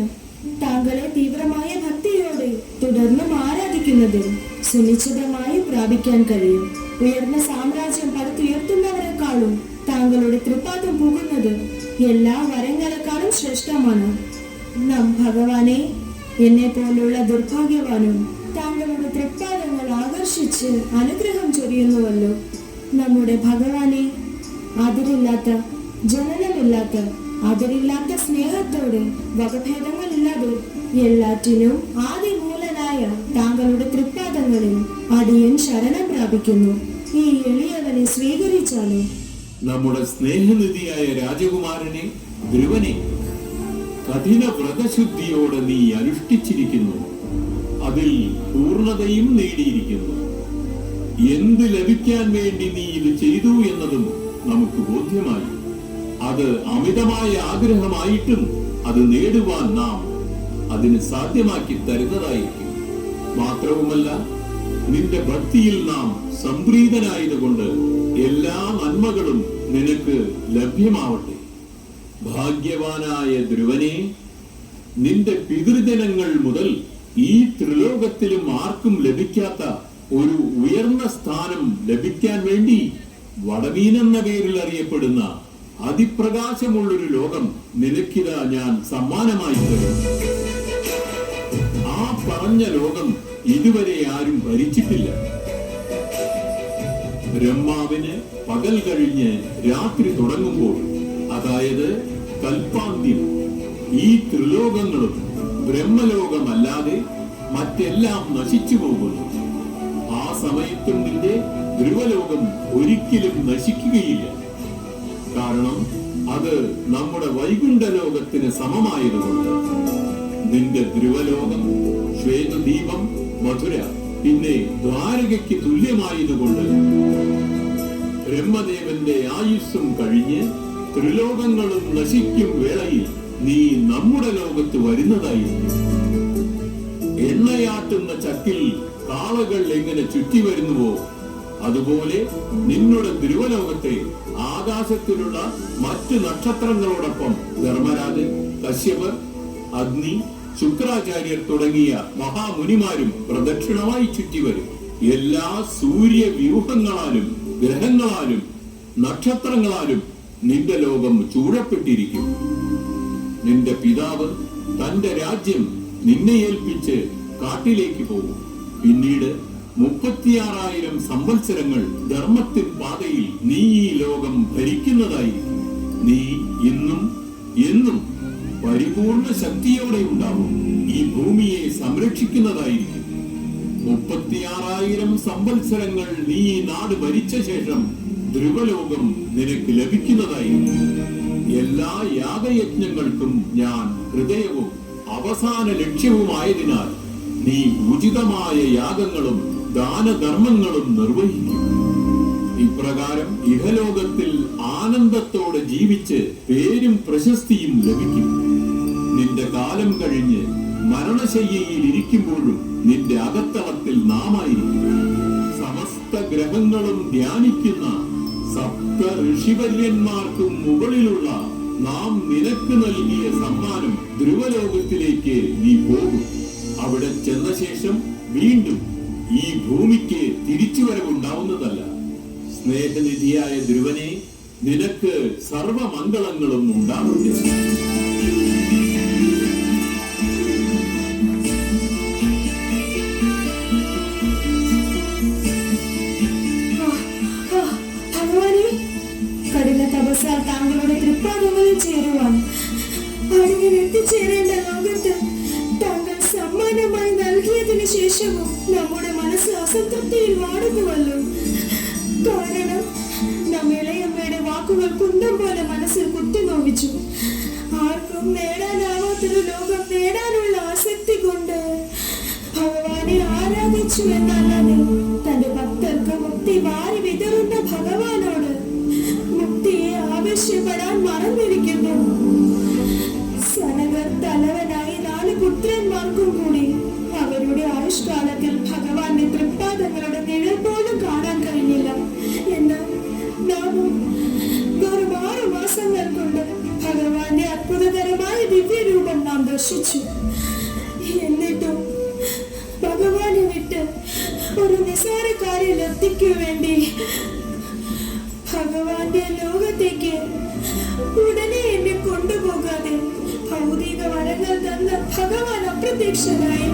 Speaker 2: താങ്കളെ തീവ്രമായ ഭക്തിയോടെ തുടർന്നും ആരാധിക്കുന്നതിൽ സുനിശ്ചിതമായി പ്രാപിക്കാൻ കഴിയും. ഉയർന്ന സാമ്രാജ്യം പടുത്തുയർത്തുന്നവരെക്കാളും താങ്കളുടെ തൃപ്പാദം പോകുന്നത് എല്ലാ വരങ്ങളെക്കാളും ശ്രേഷ്ഠമാണ്. നാം ഭഗവാനെ, എന്നെ പോലുള്ള ദുർഭാഗ്യവാനും താങ്കളുടെ തൃപ്പാദങ്ങൾ ആകർഷിച്ച് അനുഗ്രഹം ചൊരിയുന്നുവല്ലോ. നമ്മുടെ ഭഗവാനെ, അതിരില്ലാത്ത, ജനനമില്ലാത്ത, അതിരില്ലാത്ത സ്നേഹത്തോടെ വകഭേദങ്ങളില്ലാതെ എല്ലാറ്റിനും ആദിമൂലനായ താങ്കളുടെ തൃപ്പാദങ്ങളിൽ അടിയൻ ശരണം പ്രാപിക്കുന്നു. ഈ എളിയവനെ സ്വീകരിച്ചാലും.
Speaker 4: നമ്മുടെ സ്നേഹനിധിയായ രാജകുമാരനെ, ധ്രുവനെ, കഠിന വ്രതശുദ്ധിയോടെ നീ അനുഷ്ഠിച്ചിരിക്കുന്നു. അതിൽ പൂർണ്ണതയും നേടിയിരിക്കുന്നു. എന്ത് ലഭിക്കാൻ വേണ്ടി നീ ഇത് ചെയ്തു എന്നതും നമുക്ക് ബോധ്യമായി. അത് അമിതമായ ആഗ്രഹമായിട്ടും അത് നേടുവാൻ നാം അതിന് സാധ്യമാക്കി തരുന്നതായിരിക്കും. മാത്രവുമല്ല, നിന്റെ ഭക്തിയിൽ നാം സംപ്രീതനായതുകൊണ്ട് എല്ലാ നന്മകളും നിനക്ക് ലഭ്യമാവട്ടെ. ഭാഗ്യവാനായ ധ്രുവനെ, നിന്റെ പിതൃജനങ്ങൾ മുതൽ ഈ ത്രിലോകത്തിലും ആർക്കും ലഭിക്കാത്ത ഒരു ഉയർന്ന സ്ഥാനം ലഭിക്കാൻ വേണ്ടി വടമീൻ എന്ന പേരിൽ അറിയപ്പെടുന്ന അതിപ്രകാശമുള്ളൊരു ലോകം നിനക്കിതാ ഞാൻ സമ്മാനമായി തരും. ആ പറഞ്ഞ ലോകം ഇതുവരെ ആരും ഭരിച്ചിട്ടില്ല. ബ്രഹ്മാവിന് പകൽ കഴിഞ്ഞ് രാത്രി തുടങ്ങുമ്പോൾ, അതായത് കൽപ്പാന്ത്യം, ഈ ത്രിലോകങ്ങളും ബ്രഹ്മലോകമല്ലാതെ മറ്റെല്ലാം നശിച്ചു പോകുന്നു. ആ സമയത്തും നിന്റെ ധ്രുവലോകം ഒരിക്കലും നശിക്കുകയില്ല. കാരണം അത് നമ്മുടെ വൈകുണ്ഠലോകത്തിന് സമമായതുകൊണ്ട്. നിന്റെ ധ്രുവലോകം, ശ്വേതദീപം, മധുര, പിന്നെ ദ്വാരകയ്ക്ക് തുല്യമായതുകൊണ്ട് ബ്രഹ്മദേവന്റെ ആയുസ്സും കഴിഞ്ഞ് ത്രിലോകങ്ങളും നശിക്കും വേളയിൽ നീ നമ്മുടെ ലോകത്ത് വരുന്നതായിരിക്കും. എണ്ണയാട്ടുന്ന ചക്കിൽ കാളകൾ എങ്ങനെ ചുറ്റി വരുന്നുവോ അതുപോലെ നിന്നുടെ ധ്രുവലോകത്തെ ആകാശത്തിലുള്ള മറ്റു നക്ഷത്രങ്ങളോടൊപ്പം ധർമ്മരാജൻ, കശ്യപർ, അഗ്നി, ശുക്രാചാര്യർ തുടങ്ങിയ മഹാമുനിമാരും പ്രദക്ഷിണമായി ചുറ്റിവരും. എല്ലാ സൂര്യവ്യൂഹങ്ങളാലും ഗ്രഹങ്ങളാലും നക്ഷത്രങ്ങളാലും നിന്റെ ലോകം ചൂഴപ്പെട്ടിരിക്കും. നിന്റെ പിതാവ് തന്റെ രാജ്യം നിന്നെ ഏൽപ്പിച്ച് കാട്ടിലേക്ക് പോകും. പിന്നീട് 36,000 സംവത്സരങ്ങൾ ധർമ്മത്തിൻ പാതയിൽ നീ ഈ ലോകം ഭരിക്കുന്നതായിരിക്കും. നീ ഇന്നും എന്നും പരിപൂർണ ശക്തിയോടെ ഉണ്ടാവും. ഈ ഭൂമിയെ സംരക്ഷിക്കുന്നതായിരിക്കും. 36,000 സംവത്സരങ്ങൾ നീ ഈ നാട് ഭരിച്ച ശേഷം ധ്രുവലോകം നിനക്ക് ലഭിക്കുന്നതായിരിക്കും. എല്ലാ യാഗയജ്ഞങ്ങൾക്കും ഞാൻ ഹൃദയവും അവസാന ലക്ഷ്യവുമായതിനാൽ നീ ഉചിതമായ യാഗങ്ങളും ദാനധർമ്മങ്ങളും നിർവഹിക്കും. ഇപ്രകാരം ഇഹലോകത്തിൽ ആനന്ദത്തോടെ ജീവിച്ച് പേരും പ്രശസ്തിയും ലഭിക്കും. നിന്റെ കാലം കഴിഞ്ഞ് മരണശയ്യയിൽ ഇരിക്കുമ്പോഴും നിന്റെ അകത്തളത്തിൽ നാമായിരിക്കും. സമസ്ത ഗ്രഹങ്ങളും ധ്യാനിക്കുന്ന സപ്ത ഋഷിവര്യന്മാർക്കും മുകളിലുള്ള നാം നിനക്ക് നൽകിയ സമ്മാനം ധ്രുവലോകത്തിലേക്ക് നീ പോകും. അവിടെ ചെന്ന ശേഷം വീണ്ടും ഈ ഭൂമിക്ക് തിരിച്ചുവരവുണ്ടാവുന്നതല്ല. സ്നേഹനിധിയായ ധ്രുവനെ, നിനക്ക് സർവമംഗളങ്ങളും ഉണ്ടാവട്ടെ.
Speaker 2: ഭഗവാനെ, കഠിന തപസ്സാൽ താങ്കളുടെ തൃപ്പാദങ്ങളിൽ ചേരുവാൻ അടിയൻ എത്തിച്ചേരേണ്ട ലോകത്ത് താങ്കൾ സമ്മാനമായി നൽകിയതിനു ശേഷവും നമ്മുടെ മനസ്സ് അസംതൃപ്തിയിൽ വാടുന്നുവല്ലോ. കാരണം നാം ഇളയമ്മയുടെ വാക്കുകൾ കുന്തം പോലെ മനസ്സിൽ കുത്തി നോവിച്ചു. ആർക്കും ആർക്കും നേടാനാവാത്തൊരു ലോകം നേടാനുള്ള ആസക്തി കൊണ്ട് ഭഗവാനെ ആരാധിച്ചു എന്നല്ലാതെ തന്റെ ഭക്തർക്ക് മുക്തി വാരി വിതറുന്ന ഭഗവാനോട് മുക്തിയെ ആവശ്യപ്പെടാൻ മറന്നിരിക്കുന്നു. സനകർ തലവനായി 4 പുത്രന്മാർക്കും കൂടി അവരുടെ ആയുഷ്കാലത്തിൽ ഭഗവാന്റെ തൃപ്പാദങ്ങളുടെ നിഴൽ പോലും കാണാൻ കഴിഞ്ഞില്ല. എന്നാൽ നാമും വെറും 6 മാസങ്ങൾ കൊണ്ട് ഭഗവാന്റെ അത്ഭുതകരമായ ദിവ്യരൂപം നാം ദർശിച്ചു. എന്നിട്ടും ഭഗവാനെ വിട്ട് ഒരു നിസ്സാരക്കാരെ ലബ്ധിക്കു വേണ്ടി ഭഗവാന്റെ ലോകത്തേക്ക് ഉടനെ എന്നെ കൊണ്ടുപോകാതെ ഭൗതിക വരങ്ങൾ തന്ന ഭഗവാൻ അപ്രത്യക്ഷനായി.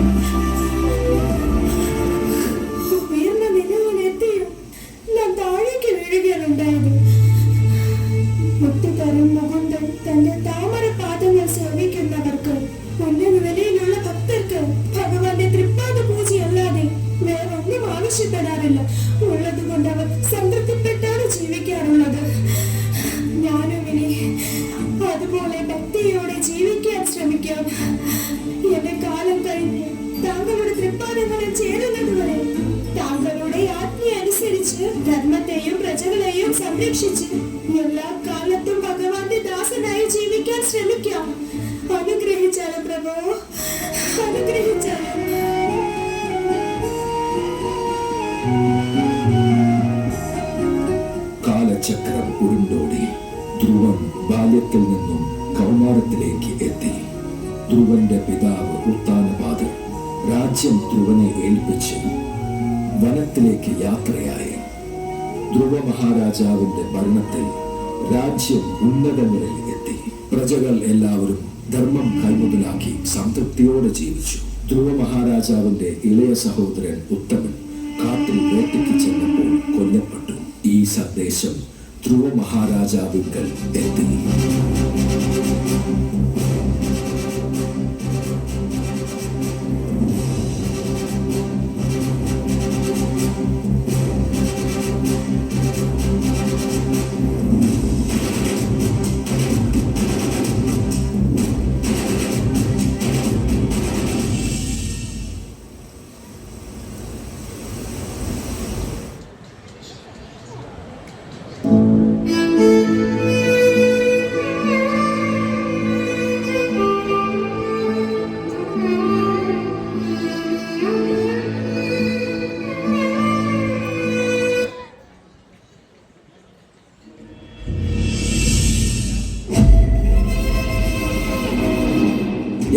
Speaker 2: ഉയർന്ന നിലവിലെത്തിയും നാം താഴേക്ക് വീഴുകയാണുണ്ടായത്. മുത്തുതരും മുകുന്ദൻ തന്റെ താമര പാദങ്ങൾ സേവിക്കുന്നവർക്ക് ഉന്നത നിലയിലുള്ള ഭക്തർക്ക് ഭഗവാന്റെ തൃപ്പാദ പൂജയല്ലാതെ വേറൊന്നും ആവശ്യപ്പെടാറില്ല. ഉള്ളത് കൊണ്ട് അവർ സംതൃപ്തിപ്പെട്ടാണ് ജീവിക്കാറുള്ളത്. ഞാനും ഇനി അതുപോലെ ഭക്തിയോടെ ജീവിക്കാൻ ശ്രമിക്കാം. എന്റെ കാലം കഴിഞ്ഞ് താങ്കളുടെ തൃപ്പാദങ്ങളിൽ ചേരുന്നത് വരെ താങ്കളുടെ ആജ്ഞ അനുസരിച്ച് ധർമ്മത്തെയും പ്രജകളെയും സംരക്ഷിച്ച് എല്ലാ കാലത്തും ഭഗവാന്റെ ദാസനായി ജീവിക്കാൻ ശ്രമിക്കാം. അനുഗ്രഹിച്ചാലും പ്രഭോ, അനുഗ്രഹിച്ചാലും.
Speaker 7: കാലചക്രം ഉരുണ്ടോടി ധ്രുവൻ ബാല്യത്തിൽ നിന്നും കൗമാരത്തിലേക്ക് എത്തി. ധ്രുവന്റെ പിതാവ് ഉത്താനപാദർ രാജ്യം ധ്രുവനെ ഏൽപ്പിച്ച് വനത്തിലേക്ക് യാത്രയായി. ധ്രുവ മഹാരാജാവിന്റെ ഭരണത്തിൽ രാജ്യം ഉന്നതങ്ങളിൽ എത്തി. പ്രജകൾ എല്ലാവരും ധർമ്മം കൈമുതലാക്കി സംതൃപ്തിയോടെ ജീവിച്ചു. ധ്രുവ മഹാരാജാവിന്റെ ഇളയ സഹോദരൻ ഉത്തമൻ കാട്ടിൽ വേട്ടയ്ക്ക് ചെന്നപ്പോൾ കൊല്ലപ്പെട്ടു. ഈ സന്ദേശം ധ്രുവ മഹാരാജാവിങ്കൽ എത്തി.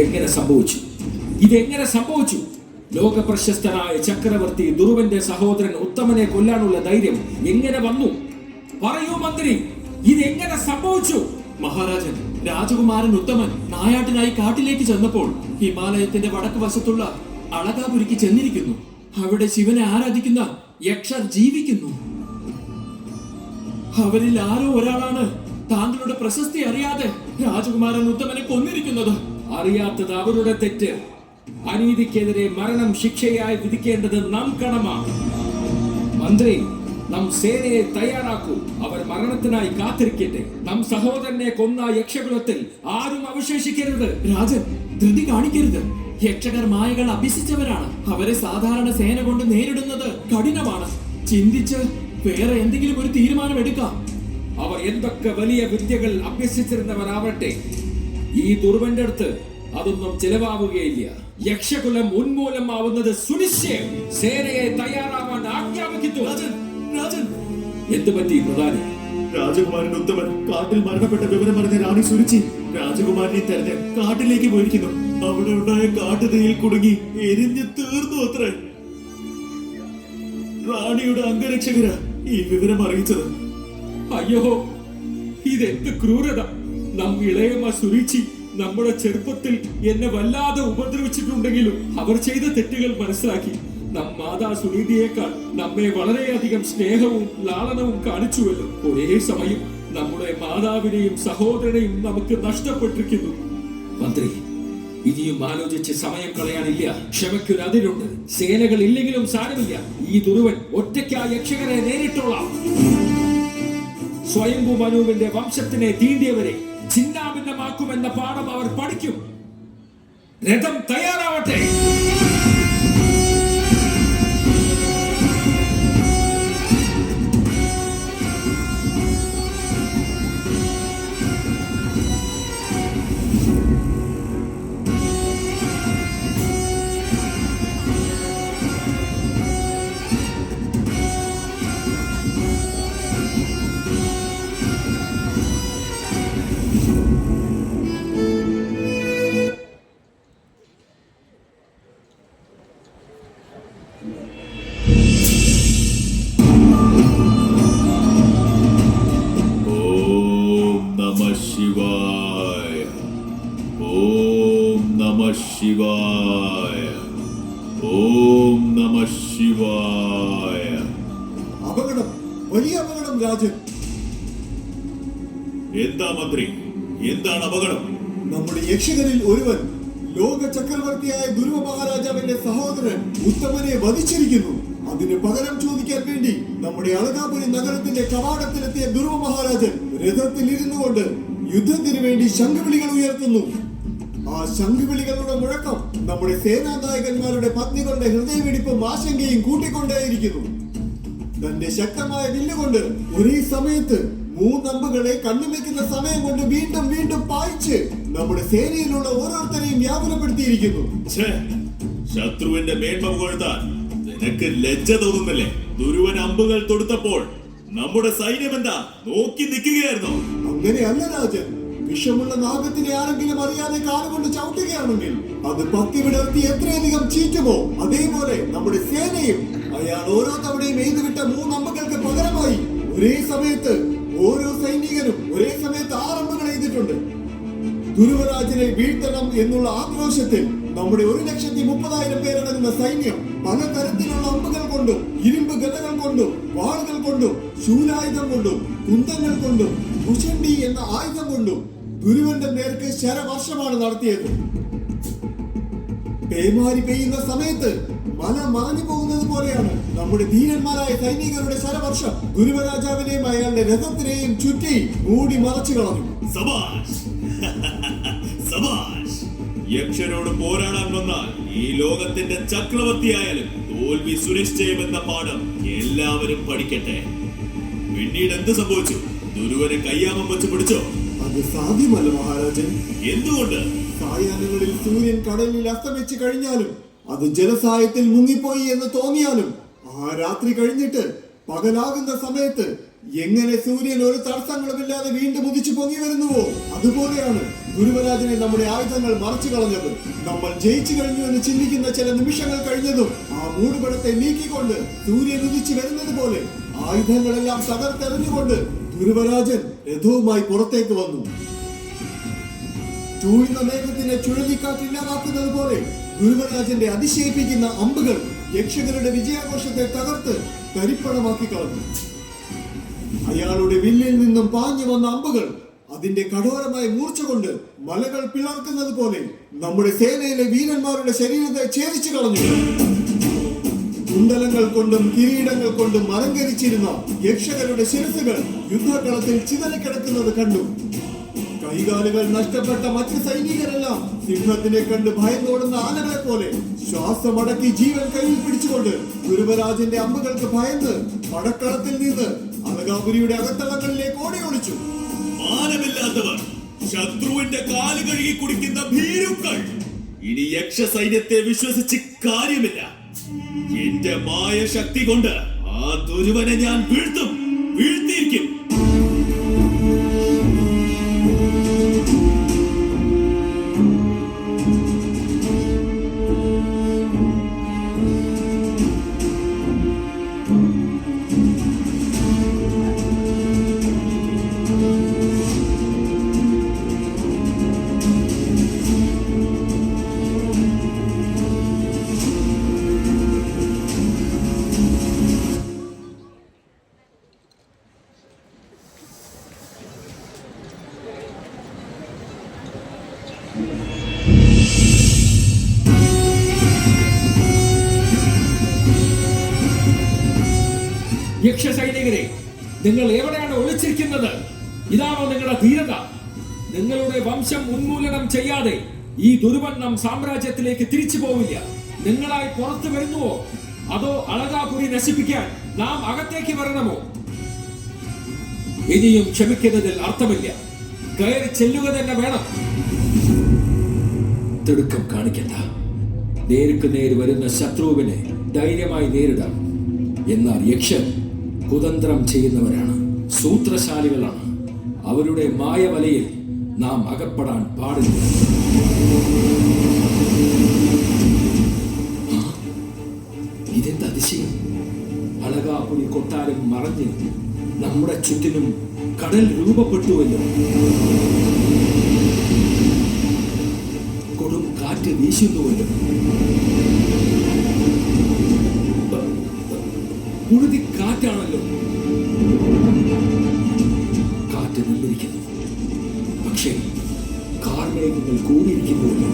Speaker 3: എങ്ങനെ സംഭവിച്ചു? ഇതെങ്ങനെ സംഭവിച്ചു? ലോകപ്രശസ്തനായ ചക്രവർത്തി ധ്രുവന്റെ സഹോദരൻ ഉത്തമനെ കൊല്ലാനുള്ള ധൈര്യം എങ്ങനെ വന്നു? പറയൂ മന്ത്രി, ഇതെങ്ങനെ സംഭവിച്ചു? മഹാരാജൻ, രാജകുമാരൻ ഉത്തമൻ നായാട്ടിനായി കാട്ടിലേക്ക് ചെന്നപ്പോൾ ഹിമാലയത്തിന്റെ വടക്ക് വശത്തുള്ള അളകാപുരിക്ക് ചെന്നിരിക്കുന്നു. അവിടെ ശിവനെ ആരാധിക്കുന്ന യക്ഷർ ജീവിക്കുന്നു. അവരിൽ ആരോ ഒരാളാണ് താങ്കളുടെ പ്രശസ്തി അറിയാതെ രാജകുമാരൻ ഉത്തമനെ കൊന്നിരിക്കുന്നത്. അറിയാത്തത് അവരുടെ തെറ്റ്. അനീതിക്കെതിരെ മരണം ശിക്ഷയായി വിധിക്കേണ്ടത് നാം കടമാണ്. മന്ത്രി, നാം സേനയെ തയ്യാറാക്കൂ. അവർ മരണത്തിനായി കാത്തിരിക്കട്ടെ. നാം സഹോദരനെ കൊന്ന യക്ഷകുലത്തിൽ ആരും അവശേഷിക്കരുത്. രാജൻ, ധൃതി കാണിക്കരുത്. യക്ഷകർ മായകൾ അഭ്യസിച്ചവരാണ്. അവരെ സാധാരണ സേന കൊണ്ട് നേരിടുന്നത് കഠിനമാണ്. ചിന്തിച്ച് വേറെ എന്തെങ്കിലും ഒരു തീരുമാനം എടുക്കാം.
Speaker 8: അവർ എന്തൊക്കെ വലിയ വിദ്യകൾ അഭ്യസിച്ചിരുന്നവരാവട്ടെ, ഈ ദുർവന്റെ അടുത്ത് അതൊന്നും ചിലവാവുകയില്ല. യക്ഷകുലം ഉന്മൂലമാവുന്നത് സുനിശ്ചയം. സേനയെ തയ്യാറാവാൻ ആജ്ഞാപിക്കുന്നു.
Speaker 3: എന്ത് പറ്റി പ്രധാനി?
Speaker 6: രാജകുമാരൻ ഉത്തമൻ കാട്ടിൽ മരണപ്പെട്ട വിവരം അറിഞ്ഞ റാണി സുരുചി രാജകുമാരനെ തെരഞ്ഞ് കാട്ടിലേക്ക് പോയിരിക്കുന്നു. അവിടെ ഉണ്ടായ കാട്ടുതീയിൽ കുടുങ്ങി എരിഞ്ഞു തീർന്നു അത്രേ. റാണിയുടെ അംഗരക്ഷകരാ ഈ വിവരം അറിയിച്ചത്.
Speaker 8: അയ്യോ, ഇതെന്ത് ക്രൂരത! നാം ഇളയമ്മ സുരുചി നമ്മുടെ ചെറുപ്പത്തിൽ എന്നെ വല്ലാതെ ഉപദ്രവിച്ചിട്ടുണ്ടെങ്കിലും അവർ ചെയ്ത തെറ്റുകൾ മനസ്സിലാക്കി നാം മാതാ സുനീതിയേക്കാൾ നമ്മെ വളരെയധികം സ്നേഹവും ലാളനവും കാണിച്ചുവല്ലോ. ഒരേ സമയം നമ്മുടെ മാതാവിനെയും സഹോദരനെയും നമുക്ക് നഷ്ടപ്പെട്ടിരിക്കുന്നു.
Speaker 3: മന്ത്രി, ഇനിയും ആലോചിച്ച് സമയം കളയാനില്ല. ക്ഷമയ്ക്കൊരു അതിരുണ്ട്. സേനകൾ ഇല്ലെങ്കിലും സാരമില്ല. ഈ ദുരുവൻ ഒറ്റയ്ക്കായി യക്ഷകരെ നേരിട്ടോളാം.
Speaker 8: സ്വയംഭൂ മനുവിന്റെ വംശത്തിനെ തീണ്ടിയവരെ ഛിന്നാഭിന്നമാക്കുമെന്ന പാഠം അവർ പഠിക്കും. രഥം തയ്യാറാവട്ടെ.
Speaker 6: ഓം നമഃ ശിവായ. ഓം നമഃ ശിവായ. ഓം നമഃ ശിവായ.
Speaker 9: അപകടം, വലിയ അപകടം രാജൻ.
Speaker 6: എന്താ മന്ത്രി, എന്താണ് അപകടം?
Speaker 9: നമ്മുടെ യക്ഷകരിൽ ഒരുവൻ ലോക ചക്രവർത്തിയായ ദുർവ മഹാരാജാവിന്റെ സഹോദരൻ ഉത്തമനെ വധിച്ചിരിക്കുന്നു. അതിന് പകരം ചോദിക്കാൻ വേണ്ടി നമ്മുടെ അളകാപുരി നഗരത്തിന്റെ കവാടത്തിലെത്തിയ ദുർവ മഹാരാജൻ രഥത്തിൽ ഇരുന്നു കൊണ്ട് യുദ്ധത്തിന് വേണ്ടി ശംഖുവിളികൾ ഉയർത്തുന്നു. ആ ശംഖുവിളികളുടെ മുഴക്കം നമ്മുടെ സേനാനായകന്മാരുടെ പത്നികളുടെ ഹൃദയമിടിപ്പും ആശങ്കയും കൂട്ടിക്കൊണ്ടേയിരിക്കുന്നു. തന്റെ ശക്തമായ വില്ലുകൊണ്ട് ഒരേ സമയത്ത് 3 അമ്പുകളെ കണ്ണുവെക്കുന്ന സമയം കൊണ്ട് വീണ്ടും വീണ്ടും പായിച്ച് നമ്മുടെ സേനയിലുള്ള ഓരോരുത്തരെയും വ്യാകുലപ്പെടുത്തിയിരിക്കുന്നു.
Speaker 6: ശത്രുവിന്റെ മേന്മ പുകഴ്ത്താൻ നിനക്ക് ലജ്ജ തോന്നുന്നില്ലേ? ദുരുവൻ അമ്പുകൾ തൊടുത്തപ്പോൾ നമ്മുടെ സൈന്യം എന്താ നോക്കി നിൽക്കുകയായിരുന്നോ?
Speaker 9: അങ്ങനെയല്ല രാജൻ. വിഷമുള്ള നാഗത്തിനെ ആരെങ്കിലും അറിയാതെ കാലുകൊണ്ട് ചവിട്ടുകയാണെങ്കിൽ അത് പത്തി വിടർത്തി എത്രയധികം ചീറ്റുമോ അതേപോലെ നമ്മുടെ സേനയും അയാൾ ഓരോ തവണയും എഴുതുവിട്ട 3 അമ്പുകൾക്ക് പകരമായി ഒരേ സമയത്ത് ഓരോ സൈനികനും ഒരേ സമയത്ത് 6 അമ്പുകൾ എഴുതിയിട്ടുണ്ട്. ദുരുവരാജനെ വീഴ്ത്തണം എന്നുള്ള ആക്രോശത്തിൽ നമ്മുടെ 1,30,000 പേരടങ്ങുന്ന സൈന്യം പലതരത്തിലുള്ള അമ്പുകൾ കൊണ്ടും ഇരുമ്പ് ഗതകൾ കൊണ്ടും വാളുകൾ കൊണ്ടും ശൂലായുധം കൊണ്ടും കുന്തങ്ങൾ കൊണ്ടും കുശണ്ടി എന്ന ആയുധം കൊണ്ടും ദുരുവന്റെ നേർക്ക് ശരവർഷമാണ് നടത്തിയത്. പേമാരി പെയ്യുന്ന സമയത്ത് മല മറഞ്ഞു പോകുന്നത് പോലെയാണ് നമ്മുടെ ധീരന്മാരായ സൈനികരുടെ ശരവർഷം ദുരുവരാജാവിനെയും അയാളുടെ രഥത്തിനെയും ചുറ്റി മൂടി മറച്ചു കളഞ്ഞു.
Speaker 6: സബാഷ് സബാഷ്. യക്ഷനോട് പോരാടാൻ വന്നാൽ ഈ ലോകത്തിന്റെ ചക്രവർത്തിയായാലും തോൽവി സുനിശ്ചയമെന്ന പാഠം എല്ലാവരും പഠിക്കട്ടെ. പിന്നീട് എന്ത് സംഭവിച്ചു? ദുരുവനെ കയ്യാമം വെച്ച് പിടിച്ചോ?
Speaker 9: അത് സാധ്യമല്ല മഹാരാജൻ.
Speaker 6: എന്തുകൊണ്ട്?
Speaker 9: സായാഹ്നങ്ങളിൽ സൂര്യൻ കടലിൽ അസ്തമിച്ചു കഴിഞ്ഞാലും അത് ജലസായത്തിൽ മുങ്ങിപ്പോയി എന്ന് തോന്നിയാലും ആ രാത്രി കഴിഞ്ഞിട്ട് പകലാകുന്ന സമയത്ത് എങ്ങനെ സൂര്യൻ ഒരു തടസ്സങ്ങളുമില്ലാതെ വീണ്ടും ഉദിച്ചു പൊങ്ങി വരുന്നുവോ അതുപോലെയാണ് ഗുരുവരാജനെ നമ്മുടെ ആയുധങ്ങൾ മറച്ചു കളഞ്ഞത്. നമ്മൾ ജയിച്ചു കഴിഞ്ഞു എന്ന് ചിന്തിക്കുന്ന ചില നിമിഷങ്ങൾ കഴിഞ്ഞതും ആ മൂടുപടത്തെ നീക്കിക്കൊണ്ട് സൂര്യൻ ഉദിച്ചു വരുന്നത് പോലെ ആയുധങ്ങളെല്ലാം തകർത്തെറിഞ്ഞുകൊണ്ട് ഗുരുവരാജൻ രഥവുമായി പുറത്തേക്ക് വന്നു. ചൂഴ്ന്ന മേഘത്തിനെ ചുഴലിക്കാറ്റില്ലാതാക്കുന്നത് പോലെ ഗുരുവരാജന്റെ അതിശയിപ്പിക്കുന്ന അമ്പുകൾ യക്ഷകരുടെ വിജയാഘോഷത്തെ തകർത്ത് തരിപ്പണമാക്കി കളഞ്ഞു. അയാളുടെ വില്ലിൽ നിന്നും പാഞ്ഞു വന്ന അമ്പുകൾ അതിന്റെ കഠോരമായ മൂർച്ച കൊണ്ട് മലകൾ പിളർക്കുന്നത് പോലെ നമ്മുടെ സേനയിലെ വീരന്മാരുടെ ശരീരത്തെ ഛേദിച്ചു കളഞ്ഞു. കുണ്ടലങ്ങൾ കൊണ്ടും കിരീടങ്ങൾ കൊണ്ടും അലങ്കരിച്ചിരുന്ന യക്ഷകരുടെ ശിരസുകൾ യുദ്ധകളത്തിൽ ചിതറിക്കിടക്കുന്നത് കണ്ടു. കൈകാലുകൾ നഷ്ടപ്പെട്ട മറ്റ് സൈനികരെല്ലാം സിംഹത്തിനെ കണ്ട് ഭയന്നോടുന്ന ആനകളെ പോലെ ശ്വാസമടക്കി ജീവൻ കയ്യിൽ പിടിച്ചുകൊണ്ട് ഗുരുവരാജന്റെ അമ്പുകൾക്ക് ഭയന്ന് പടക്കളത്തിൽ നിന്ന് അളകാപുരിയുടെ അകത്തളങ്ങളിലേക്ക് ഓടി ഒളിച്ചു.
Speaker 6: മാനമില്ലാത്തവർ, ശത്രുവിന്റെ കാല് കഴുകി കുടിക്കുന്ന ഭീരുക്കൾ, ഇനി യക്ഷ സൈന്യത്തെ വിശ്വസിച്ച് കാര്യമില്ല. എന്റെ മായ ശക്തി കൊണ്ട് ആ ദുരുവനെ ഞാൻ വീഴ്ത്തിയിരിക്കും.
Speaker 8: യക്ഷ സൈനികരെ, നിങ്ങൾ എവിടെയാണ് ഒളിച്ചിരിക്കുന്നത്? ഇതാണോ നിങ്ങളുടെ ധീരത? നിങ്ങളുടെ വംശം ഉന്മൂലനം ചെയ്യാതെ ഈ ദുർവണ്ണം സാമ്രാജ്യത്തിലേക്ക് തിരിച്ചു പോവില്ല. നിങ്ങളായി പുറത്തു വരുന്നുവോ, അതോ അളകാപുരി നശിപ്പിക്കാൻ നാം അകത്തേക്ക് വരണമോ? ഇനിയും ക്ഷമിക്കുന്നതിൽ അർത്ഥമില്ല. കയറി ചെല്ലുക തന്നെ വേണം. തിടുക്കം കാണിക്കണ്ട. നേർക്ക് നേര് വരുന്ന ശത്രുവിനെ ധൈര്യമായി നേരിടാം. എന്നാൽ യക്ഷൻ കുതന്ത്രം ചെയ്യുന്നവരാണ്, സൂത്രശാലികളാണ്. അവരുടെ മായവലയിൽ നാം അകപ്പെടാൻ പാടില്ല. ഇതെന്ത് അതിശയം! അളകാപുരി കൊട്ടാരം മറഞ്ഞ് നമ്മുടെ ചുറ്റിനും കടൽ രൂപപ്പെട്ടുവല്ലോ. കൊടും കാറ്റ് വീശുന്നുവല്ലോ. പുഴുതി കാറ്റാണല്ലോ. കാറ്റ് നിന്നിരിക്കുന്നു, പക്ഷേ കാർമേഘങ്ങൾ കൂടിയിരിക്കുന്നുവല്ലോ.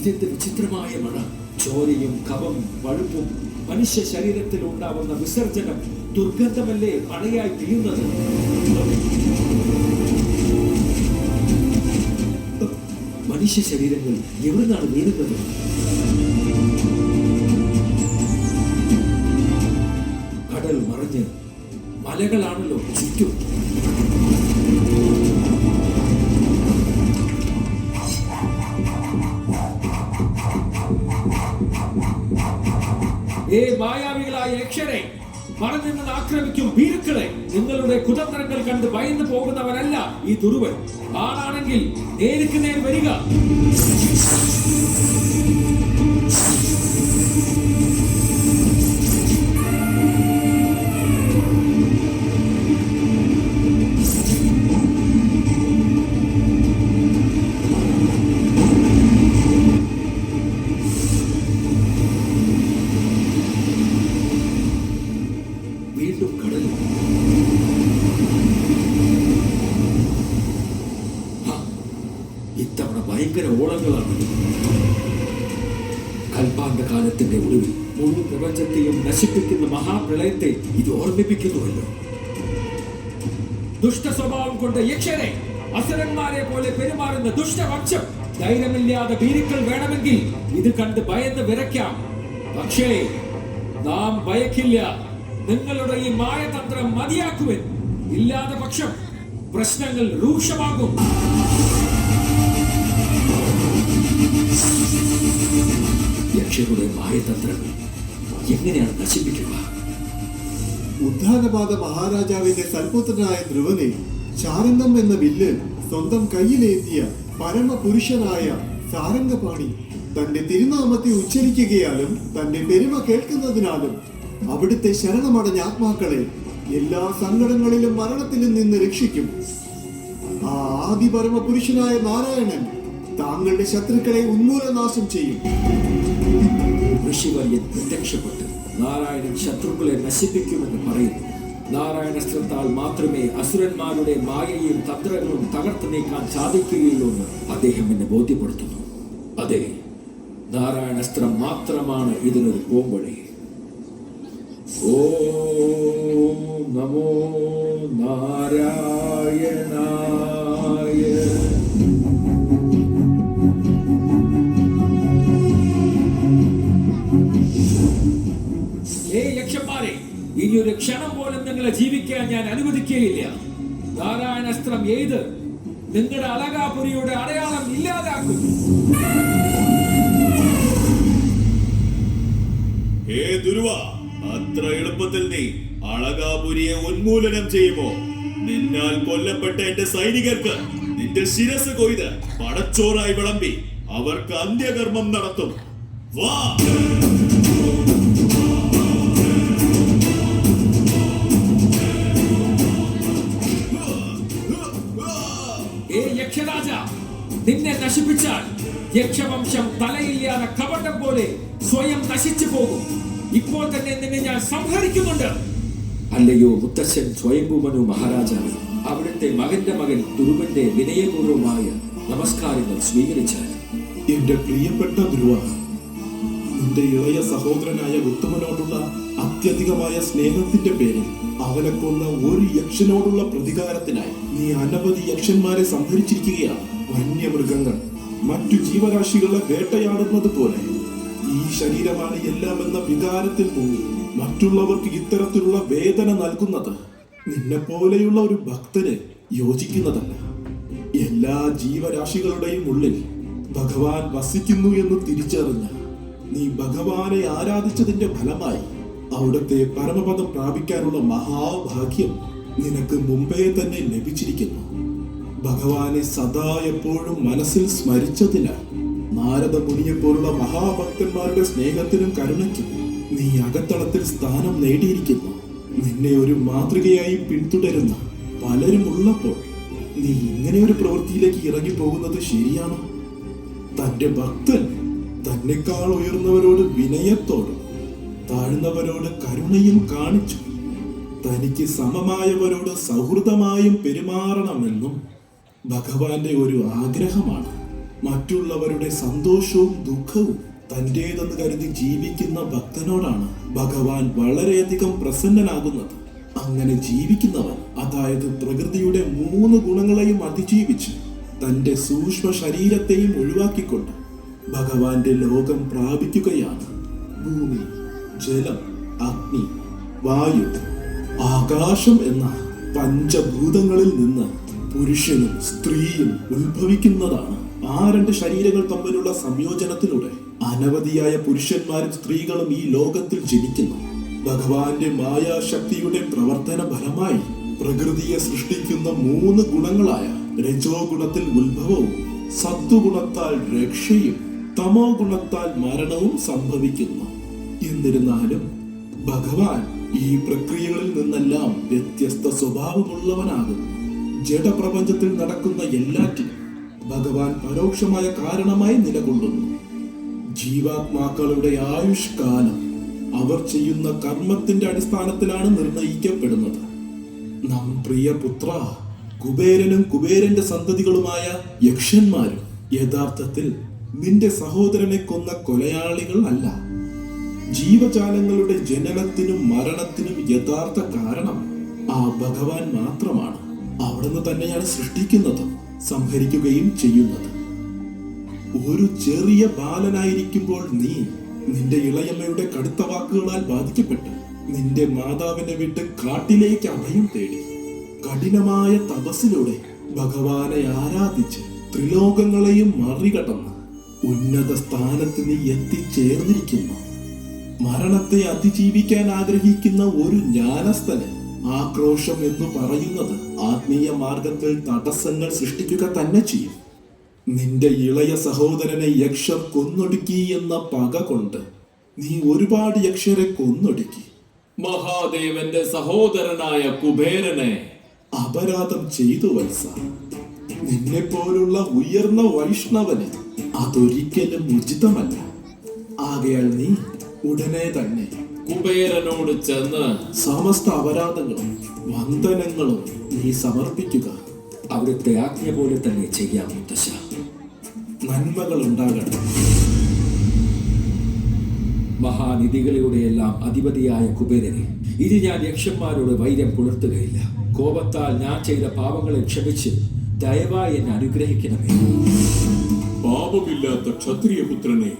Speaker 8: ഇതെന്ത് വിചിത്രമായ മഴ! ചോരയും കഫം വഴുപ്പും മനുഷ്യ ശരീരത്തിൽ ഉണ്ടാവുന്ന വിസർജനം ദുർഗന്ധമല്ലേ മഴയായി തീരുന്നത്? മനുഷ്യ ശരീരങ്ങൾ എവിടുന്നാണ് വീഴുന്നത്? കടൽ മറിഞ്ഞ് മലകളാണല്ലോ ചുറ്റും. മായാവികളായ യക്ഷരെ, മറഞ്ഞെന്ന് ആക്രമിക്കും ഭീരുക്കളെ, നിങ്ങളുടെ കുതന്ത്രങ്ങൾ കണ്ട് ഭയന്നു പോകുന്നവരല്ല ഈ ദുർവൻ. ആണാണെങ്കിൽ നേർക്ക് നേർ വരിക. ഇത്തവണ ഭയങ്കര ഓളങ്ങളാണ്. കൽപ്പാണ്ട കാലത്തിന്റെ ഒടുവിൽ മുഴു പ്രപഞ്ചത്തെയും നശിപ്പിക്കുന്ന മഹാപ്രളയത്തെ ഇത് ഓർമ്മിപ്പിക്കുന്നുവല്ലോ. ദുഷ്ട സ്വഭാവം കൊണ്ട് യക്ഷരെ, അസുരന്മാരെ പോലെ പെരുമാറുന്ന ദുഷ്ടവംശം, ധൈര്യമില്ലാതെ ഭീരുക്കൾ വേണമെങ്കിൽ ഇത് കണ്ട് ഭയന്ന് വിറയ്ക്കാം. പക്ഷേ നാം ഭയക്കില്ല. നിങ്ങളുടെ ഈ മായതന്ത്രം മതിയാക്കുവൻ. ഇല്ലാതെ പക്ഷം പ്രശ്നങ്ങൾ രൂക്ഷമാകും. യക്ഷരുടെ മായതന്ത്രങ്ങൾ എങ്ങനെയാണ് നശിപ്പിക്കുക?
Speaker 9: ഉദ്ധാനപാത മഹാരാജാവിന്റെ സൽപുത്രനായ ധ്രുവനെ ശാരംഗം എന്ന വില്ല് സ്വന്തം കയ്യിലേന്തിയ പരമപുരുഷനായ സാരംഗപാണി തന്റെ തിരുനാമത്തെ ഉച്ചരിക്കുകയാലും തന്റെ പെരുമ കേൾക്കുന്നതിനാലും അവിടുത്തെ ശരണമടഞ്ഞ ആത്മാക്കളെ എല്ലാ സങ്കടങ്ങളിലും മരണത്തിലും നിന്ന് രക്ഷിക്കും. ആ ആദി പരമപുരുഷനായ നാരായണൻ താങ്കളുടെ ശത്രുക്കളെ ഉന്മൂലനാശം ചെയ്യും.
Speaker 8: ഋഷിവര്യൻ പ്രത്യക്ഷപ്പെട്ട് നാരായണൻ ശത്രുക്കളെ നശിപ്പിക്കുമെന്ന് പറയുന്നു. നാരായണസ്ത്രത്താൽ മാത്രമേ അസുരന്മാരുടെ മായയും തന്ത്രങ്ങളും തകർത്തു നീക്കാൻ സാധിക്കുകയുള്ളൂ എന്ന് അദ്ദേഹം എന്നെ ബോധ്യപ്പെടുത്തുന്നു. അതെ, നാരായണസ്ത്രം മാത്രമാണ് ഇതിനൊരു പോംവഴി. ഓം നമോ നാരായണായ. യക്ഷന്മാരെ, ഇനിയൊരു ക്ഷണം പോലും നിങ്ങളെ ജീവിക്കാൻ ഞാൻ അനുവദിക്കുകയില്ല. നാരായണസ്ത്രം ഏത് നിങ്ങളുടെ അളകാപുരിയുടെ അടയാളം ഇല്ലാതാക്കും.
Speaker 6: ഹേ ദുർവ, അത്ര എളുപ്പത്തിൽ നീ അളകാപുരിയെ ഉന്മൂലനം ചെയ്യുമോ? നിന്നാൽ കൊല്ലപ്പെട്ട എന്റെ സൈനികർക്ക് നിന്റെ ശിരസ് കൊയ്ത് പടച്ചോറായി വിളമ്പി അവർക്ക് അന്ത്യകർമ്മം നടത്തും. വാ!
Speaker 8: യക്ഷരാജ, നിന്നെ നശിപ്പിച്ചാൽ യക്ഷവംശം തലയില്ലാതെ കപടം പോലെ സ്വയം നശിച്ചു പോകും. ഇപ്പോൾ തന്നെ നിന്നെ ഞാൻ സംഹരിക്കുന്നുണ്ട്. അല്ലയോ മുത്തശ്ശൻ സ്വയംഭൂമനു മഹാരാജാവ്, അവിടുത്തെ മകന്റെ മകൻ ധ്രുവന്റെ വിനയപൂർവമായ നമസ്കാരങ്ങൾ സ്വീകരിച്ചാൽ.
Speaker 9: എന്റെ പ്രിയപ്പെട്ട ധ്രുവ, നിന്റെ ഇളയ സഹോദരനായ ഉത്തമനോടുള്ള അത്യധികമായ സ്നേഹത്തിന്റെ പേരിൽ അവനെ കൊന്ന ഒരു യക്ഷനോടുള്ള പ്രതികാരത്തിനായി നീ അനവധി യക്ഷന്മാരെ സംഹരിച്ചിരിക്കുകയാണ്. വന്യമൃഗങ്ങൾ മറ്റു ജീവരാശികളെ വേട്ടയാടുന്നത് പോലെ ഈ ശരീരമാണ് എല്ലാം എന്ന വികാരത്തിൽ മുങ്ങി മറ്റുള്ളവർക്ക് ഇത്തരത്തിലുള്ള വേദന നൽകുന്നത് നിന്നെ പോലെയുള്ള ഒരു ഭക്തന് യോജിക്കുന്നതല്ല. എല്ലാ ജീവരാശികളുടെയും ഉള്ളിൽ ഭഗവാൻ വസിക്കുന്നു എന്ന് തിരിച്ചറിഞ്ഞ നീ ഭഗവാനെ ആരാധിച്ചതിന്റെ ഫലമായി അവിടുത്തെ പരമപദം പ്രാപിക്കാനുള്ള മഹാഭാഗ്യം നിനക്ക് മുമ്പേ തന്നെ ലഭിച്ചിരിക്കുന്നു. ഭഗവാനെ സദാ എപ്പോഴും മനസ്സിൽ സ്മരിച്ചതിനാൽ നാരദ മുനിയെപ്പോലുള്ള മഹാഭക്തന്മാരുടെ സ്നേഹത്തിനും കരുണയ്ക്കും നീ അകത്തളത്തിൽ സ്ഥാനം നേടിയിരിക്കുന്നു. നിന്നെ ഒരു മാതൃകയായി പിന്തുടരുന്ന പലരും ഉള്ളപ്പോൾ നീ ഇങ്ങനെ ഒരു പ്രവൃത്തിയിലേക്ക് ഇറങ്ങി പോകുന്നത് ശരിയാണോ? തന്റെ ഭക്തൻ തന്നെക്കാൾ ഉയർന്നവരോട് വിനയത്തോടും താഴ്ന്നവരോട് കരുണയും കാണിച്ചു തനിക്ക് സമമായവരോട് സൗഹൃദമായും പെരുമാറണമെന്നും ഭഗവാന്റെ ഒരു ആഗ്രഹമാണ്. മറ്റുള്ളവരുടെ സന്തോഷവും ദുഃഖവും തന്റേതെന്ന് കരുതി ജീവിക്കുന്ന ഭക്തനോടാണ് ഭഗവാൻ വളരെയധികം പ്രസന്നനാകുന്നത്. അങ്ങനെ ജീവിക്കുന്നവൻ, അതായത് പ്രകൃതിയുടെ 3 ഗുണങ്ങളെയും അതിജീവിച്ച് തന്റെ സൂക്ഷ്മ ശരീരത്തെയും ഒഴിവാക്കിക്കൊണ്ട് ഭഗവാന്റെ ലോകം പ്രാപിക്കുകയാണ്. ഭൂമി, ജലം, അഗ്നി, വായു, ആകാശം എന്ന പഞ്ചഭൂതങ്ങളിൽ നിന്ന് പുരുഷനും സ്ത്രീയും ഉത്ഭവിക്കുന്നതാണ്. ആ 2 ശരീരങ്ങൾ തമ്മിലുള്ള സംയോജനത്തിലൂടെ അനവധിയായ പുരുഷന്മാരും സ്ത്രീകളും ഈ ലോകത്തിൽ ജനിക്കുന്നു. ഭഗവാന്റെ മായാശക്തിയുടെ പ്രവർത്തന ഫലമായി പ്രകൃതിയെ സൃഷ്ടിക്കുന്ന 3 ഗുണങ്ങളായ രജോ ഗുണത്തിൽ ഉത്ഭവവും സത്വഗുണത്താൽ രക്ഷയും തമോ ഗുണത്താൽ മരണവും സംഭവിക്കുന്നു. എന്നിരുന്നാലും ഭഗവാൻ ഈ പ്രക്രിയകളിൽ നിന്നെല്ലാം വ്യത്യസ്ത സ്വഭാവമുള്ളവനാകുന്നു. ജഡപ്രപഞ്ചത്തിൽ നടക്കുന്ന എല്ലാറ്റിനും ഭഗവാൻ പരോക്ഷമായ കാരണമായി നിലകൊള്ളുന്നു. ജീവാത്മാക്കളുടെ ആയുഷ്കാലം അവർ ചെയ്യുന്ന കർമ്മത്തിന്റെ അടിസ്ഥാനത്തിലാണ് നിർണയിക്കപ്പെടുന്നത്. നാം പ്രിയപുത്ര, കുബേരനും കുബേരന്റെ സന്തതികളുമായ യക്ഷന്മാരും യഥാർത്ഥത്തിൽ നിന്റെ സഹോദരനെ കൊന്ന കൊലയാളികൾ അല്ല. ജീവജാലങ്ങളുടെ ജനനത്തിനും മരണത്തിനും യഥാർത്ഥ കാരണം ആ ഭഗവാൻ മാത്രമാണ്. അവിടുന്ന് തന്നെയാണ് സൃഷ്ടിക്കുന്നതും സംഹരിക്കുകയും ചെയ്യുന്നത്. ഒരു ചെറിയ ബാലനായിരിക്കുമ്പോൾ നീ നിന്റെ ഇളയമ്മയുടെ കടുത്ത വാക്കുകളാൽ ബാധിക്കപ്പെട്ട് നിന്റെ മാതാവിനെ വിട്ട് കാട്ടിലേക്ക് അഭയം തേടി കഠിനമായ തപസ്സിലൂടെ ഭഗവാനെ ആരാധിച്ച് ത്രിലോകങ്ങളെയും മറികടന്ന് ഉന്നത സ്ഥാനത്ത് നീ എത്തിച്ചേർന്നിരിക്കുന്നു. മരണത്തെ അതിജീവിക്കാൻ ആഗ്രഹിക്കുന്ന ഒരു ജ്ഞാനസ്ഥന് ആക്രോശം എന്ന് പറയുന്നത് ആത്മീയ മാർഗത്തിൽ തടസ്സങ്ങൾ സൃഷ്ടിക്കുക തന്നെ ചെയ്യും. നിന്റെ ഇളയ സഹോദരനെ യക്ഷർ കൊന്നൊടുക്കി എന്ന പക കൊണ്ട് നീ ഒരുപാട് യക്ഷരെ കൊന്നൊടുക്കി.
Speaker 3: മഹാദേവന്റെ സഹോദരനായ കുബേരനെ
Speaker 9: അപരാധം ചെയ്തു വത്സ. നിന്നെ പോലുള്ള ഉയർന്ന വൈഷ്ണവന് അതൊരിക്കലും ഉചിതമല്ല. ആകയാൽ നീ ഉടനെ തന്നെ
Speaker 3: കുബേരനോട് ചെന്ന്
Speaker 9: സമസ്ത അപരാധങ്ങളും വന്ദനങ്ങളും നീ സമർപ്പിക്കുക.
Speaker 8: അവിടുത്തെ ആജ്ഞ പോലെ തന്നെ ചെയ്യാം മുത്തശ്ശ.
Speaker 9: നന്മകൾ ഉണ്ടാകണം.
Speaker 8: മഹാനിധികളുടെയെല്ലാം അധിപതിയായ കുബേരനെ, ഇനി ഞാൻ യക്ഷന്മാരോട് വൈര്യം പുലർത്തുകയില്ല. കോപത്താൽ ഞാൻ ചെയ്ത പാപങ്ങളെ ക്ഷമിച്ച് ദയവായി എന്നെ അനുഗ്രഹിക്കണമേ.
Speaker 4: പാപമില്ലാത്ത ക്ഷത്രിയപുത്രനെ,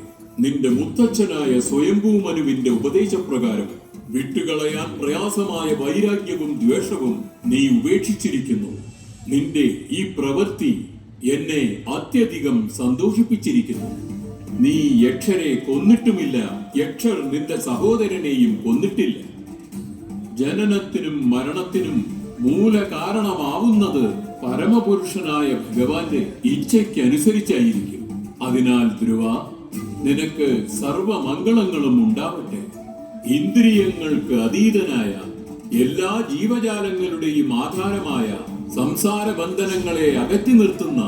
Speaker 4: നിന്റെ മുത്തച്ഛനായ സ്വയംഭൂമനുവിന്റെ ഉപദേശപ്രകാരം വിട്ടുകളയാൻ പ്രയാസമായ വൈരാഗ്യവും ദ്വേഷവും നീ ഉപേക്ഷിച്ചിരിക്കുന്നു. നിന്റെ ഈ പ്രവൃത്തി എന്നെ അത്യധികം സന്തോഷിപ്പിച്ചിരിക്കുന്നു. നീ യക്ഷരെ കൊന്നിട്ടുമില്ല, യക്ഷർ നിന്റെ സഹോദരനെയും കൊന്നിട്ടില്ല. ജനനത്തിനും മരണത്തിനും മൂല കാരണമാവുന്നത് പരമപുരുഷനായ ഭഗവാന്റെ ഇച്ഛയ്ക്കനുസരിച്ചായിരിക്കും. അതിനാൽ ധ്രുവ, നിനക്ക് സർവമംഗളങ്ങളും ഉണ്ടാവട്ടെ. ഇന്ദ്രിയങ്ങൾക്ക് അതീതനായ എല്ലാ ജീവജാലങ്ങളുടെയും ആധാരമായ സംസാര ബന്ധനങ്ങളെ അകറ്റി നിർത്തുന്ന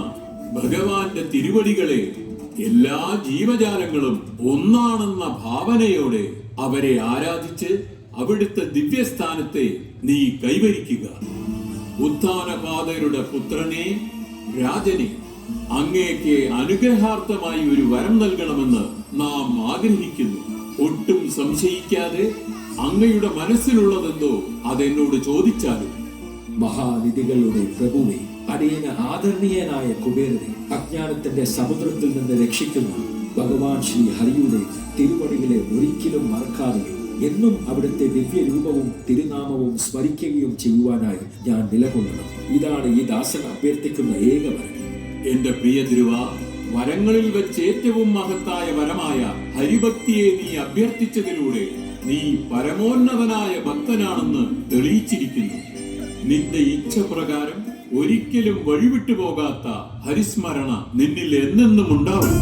Speaker 4: ഭഗവാന്റെ തിരുവടികളെ എല്ലാ ജീവജാലങ്ങളും ഒന്നാണെന്ന ഭാവനയോടെ അവരെ ആരാധിച്ച് അവിടുത്തെ ദിവ്യസ്ഥാനത്തെ നീ കൈവരിക്കുക. ഉത്ഥാനപാതരുടെ പുത്രനെ, രാജനെ, അങ്ങേക്ക് അനുഗ്രഹാർത്ഥമായി ഒരു വരം നൽകണമെന്ന് നാം ആഗ്രഹിക്കുന്നു. ഒട്ടും സംശയിക്കാതെ അങ്ങയുടെ മനസ്സിലുള്ളതെന്തോ അതെന്നോട് ചോദിച്ചാലും.
Speaker 8: മഹാനിധികളുടെ പ്രഭുവെ, അടിയന് ആദരണീയനായ കുബേരനെ അജ്ഞാനത്തിന്റെ സമുദ്രത്തിൽ നിന്ന് രക്ഷിക്കുന്ന ഭഗവാൻ ശ്രീ ഹരിയുടെ തിരുവടികളെ ഒരിക്കലും മറക്കാതെയും എന്നും അവിടുത്തെ ദിവ്യരൂപവും തിരുനാമവും സ്മരിക്കുകയും ചെയ്യുവാനായി ഞാൻ നിലകൊള്ളണം. ഇതാണ് ഈ ദാസൻ അഭ്യർത്ഥിക്കുന്ന ഏക വരം.
Speaker 4: എന്റെ പ്രിയ തിരുവ, വരങ്ങളിൽ വെച്ച് ഏറ്റവും മഹത്തായ വരമായ ഹരിഭക്തിയെ നീ അഭ്യർത്ഥിച്ചതിലൂടെ നീ പരമോന്നതനായ ഭക്തനാണെന്ന് തെളിയിച്ചിരിക്കുന്നു. നിന്റെ ഇച്ഛ പ്രകാരം ഒരിക്കലും വഴിവിട്ടു പോകാത്ത ഹരിസ്മരണ നിന്നിൽ എന്നെന്നും ഉണ്ടാവും.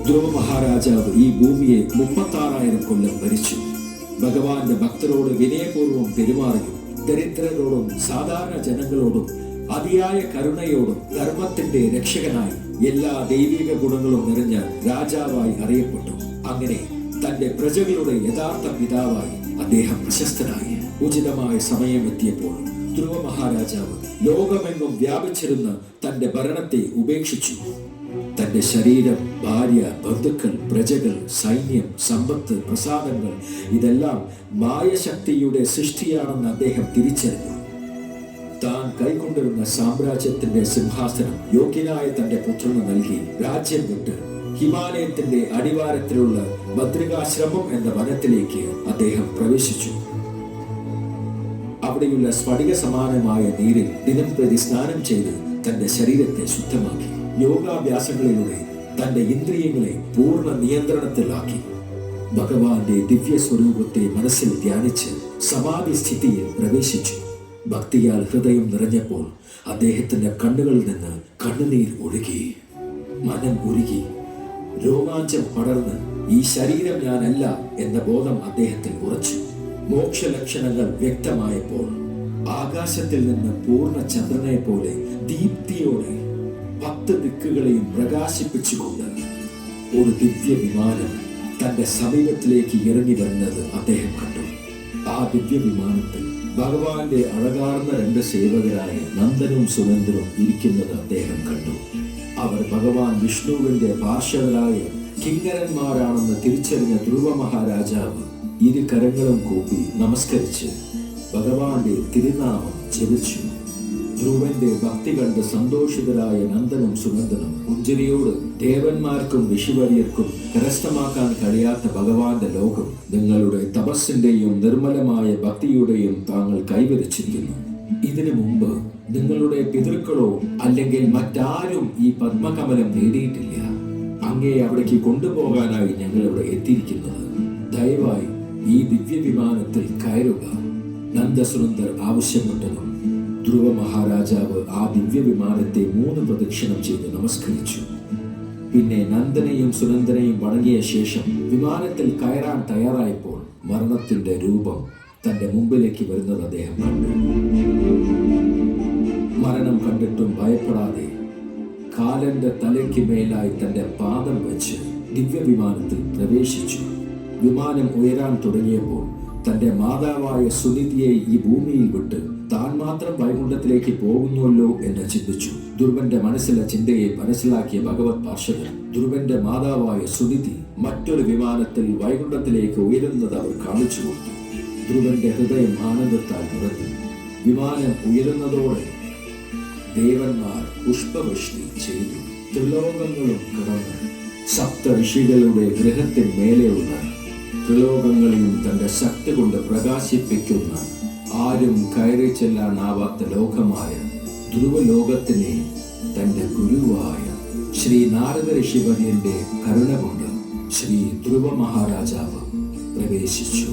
Speaker 8: ധ്രുവ മഹാരാജാവ് ഈ ഭൂമിയെ 36,000 കൊല്ലം ഭരിച്ചു. ഭഗവാന്റെ ഭക്തരോട് വിനയപൂർവ്വം പെരുമാറിയും ദരിദ്രരോടും സാധാരണ ജനങ്ങളോടും അതിയായ കരുണയോടും ധർമ്മത്തിന്റെ രക്ഷകനായി എല്ലാ ദൈവിക ഗുണങ്ങളും നിറഞ്ഞ രാജാവായി അറിയപ്പെട്ടു. അങ്ങനെ തന്റെ പ്രജകളുടെ യഥാർത്ഥ പിതാവായി അദ്ദേഹം പ്രശസ്തനായി. ഉചിതമായ സമയമെത്തിയപ്പോൾ ധ്രുവ മഹാരാജാവ് ലോകമെങ്ങും വ്യാപിച്ചിരുന്ന തന്റെ ഭരണത്തെ ഉപേക്ഷിച്ചു. തന്റെ ശരീരം, ഭാര്യ, ബന്ധുക്കൾ, പ്രജകൾ, സൈന്യം, സമ്പത്ത്, പ്രസാദങ്ങൾ ഇതെല്ലാം മായശക്തിയുടെ സൃഷ്ടിയാണെന്ന് അദ്ദേഹം തിരിച്ചറിഞ്ഞു. താൻ കൈക്കൊണ്ടിരുന്ന സാമ്രാജ്യത്തിന്റെ സിംഹാസനം യോഗ്യനായ തന്റെ പുത്രന് നൽകി രാജ്യം വിട്ട് ഹിമാലയത്തിന്റെ അടിവാരത്തിലുള്ള ഭദ്രികാശ്രമം എന്ന വനത്തിലേക്ക് അദ്ദേഹം പ്രവേശിച്ചു. അവിടെയുള്ള സ്ഫടിക സമാനമായ നീരിൽ ദിനം പ്രതി സ്നാനം ചെയ്ത് തന്റെ ശരീരത്തെ ശുദ്ധമാക്കി. യോഗാഭ്യാസങ്ങളിലൂടെ തന്റെ ഇന്ദ്രിയങ്ങളെ പൂർണ്ണ നിയന്ത്രണത്തിലാക്കി. ഭഗവാന്റെ ദിവ്യ സ്വരൂപത്തെ മനസ്സിൽ ധ്യാനിച്ച് സമാധി സ്ഥിതിയിൽ പ്രവേശിച്ചു. ഭക്തിയാൽ ഹൃദയം നിറഞ്ഞപ്പോൾ അദ്ദേഹത്തിന്റെ കണ്ണുകളിൽ നിന്ന് കണ്ണുനീർ ഒഴുകി. മനം ഉരുകി. രോമാഞ്ചം പടർന്ന് ഈ ശരീരം ഞാനല്ല എന്ന ബോധം അദ്ദേഹത്തിൽ ഉറച്ചു. മോക്ഷലക്ഷണങ്ങൾ വ്യക്തമായപ്പോൾ ആകാശത്തിൽ നിന്ന് പൂർണ്ണ ചന്ദ്രനെ പോലെ ദീപ്തിയോടെ 10 ദിക്കുകളെയും പ്രകാശിപ്പിച്ചുകൊണ്ട് ഒരു ദിവ്യ വിമാനം തന്റെ സമീപത്തിലേക്ക് ഇറങ്ങി വരുന്നത് അദ്ദേഹം കണ്ടു. ആ ദിവ്യ വിമാനത്തിൽ ഭഗവാന്റെ അഴകാർന്ന 2 സേവകരായ നന്ദനും സുനന്ദനും ഇരിക്കുന്നത് അദ്ദേഹം കണ്ടു. അവർ ഭഗവാൻ വിഷ്ണുവിന്റെ പാർശ്വരായ കിങ്കരന്മാരാണെന്ന് തിരിച്ചറിഞ്ഞ ധ്രുവ മഹാരാജാവ് 2 കരങ്ങളും കൂപ്പി നമസ്കരിച്ച് ഭഗവാന്റെ തിരുനാമം ജപിച്ചു. ധ്രുവന്റെ ഭക്തി കണ്ട് സന്തോഷിതരായ നന്ദനും സുനന്ദനും പുഞ്ചിരിയോട് ദേവന്മാർക്കും ഋഷിവര്യർക്കും കരസ്ഥമാക്കാൻ കഴിയാത്ത ഭഗവാന്റെ ലോകം നിങ്ങളുടെ തപസ്സിന്റെയും നിർമ്മലമായ ഭക്തിയുടെയും താങ്കൾ കൈവരിച്ചിരിക്കുന്നു. ഇതിനു മുമ്പ് നിങ്ങളുടെ പിതൃക്കളോ അല്ലെങ്കിൽ മറ്റാരും ഈ പത്മകമലം നേടിയിട്ടില്ല. അങ്ങേ അവിടേക്ക് കൊണ്ടുപോകാനായി ഞങ്ങൾ ഇവിടെ എത്തിയിരിക്കുന്നത്. ദയവായി ഈ ദിവ്യ വിമാനത്തിൽ കയറുക. നന്ദസുനന്ദർ ആവശ്യപ്പെട്ടതും ധ്രുവ മഹാരാജാവ് ആ ദിവ്യ വിമാനത്തെ 3 പ്രദക്ഷിണം ചെയ്ത് നമസ്കരിച്ചു. പിന്നെ നന്ദനെയും സുനന്ദനെയും വണങ്ങിയ ശേഷം വിമാനത്തിൽ കയറാൻ തയ്യാറായപ്പോൾ മരണത്തിന്റെ രൂപം തന്റെ മുമ്പിലേക്ക് വരുന്നത് അദ്ദേഹം കണ്ടു. മരണം കണ്ടിട്ടും ഭയപ്പെടാതെ കാലന്റെ തലയ്ക്ക് മേലായി തന്റെ പാദം വെച്ച് ദിവ്യ വിമാനത്തിൽ പ്രവേശിച്ചു. വിമാനം ഉയരാൻ തുടങ്ങിയപ്പോൾ തന്റെ മാതാവായ സുനിധിയെ ഈ ഭൂമിയിൽ വിട്ട് താൻ മാത്രം വൈകുണ്ഠത്തിലേക്ക് പോകുന്നുവല്ലോ എന്ന് ചിന്തിച്ചു. ധ്രുവന്റെ മനസ്സിലെ ചിന്തയെ മനസ്സിലാക്കിയ ഭഗവത് പാർഷദൻ ധ്രുവന്റെ മാതാവായ സുനിധി മറ്റൊരു വിമാനത്തിൽ വൈകുണ്ഠത്തിലേക്ക് ഉയരുന്നത് അവർ കാണിച്ചു കൊടുത്തു. ധ്രുവന്റെ ഹൃദയം ആനന്ദത്താൽ നിറഞ്ഞു. വിമാനം ഉയരുന്നതോടെ ദേവന്മാർ പുഷ്പവൃഷ്ടി ചെയ്തു. ത്രിലോകങ്ങളും കടന്ന് സപ്ത ഋഷികളുടെ ഗൃഹത്തിന്മേലെയുള്ള ത്രിലോകങ്ങളെയും തന്റെ ശക്തി കൊണ്ട് പ്രകാശിപ്പിക്കുന്ന ആരും കയറി ചെല്ലാനാവാത്ത ലോകമായ ധ്രുവലോകത്തിനെ തന്റെ ഗുരുവായ ശ്രീ നാരദ ഋഷിവര്യന്റെ കരുണ കൊണ്ട് ശ്രീ ധ്രുവ മഹാരാജാവ് പ്രവേശിച്ചു.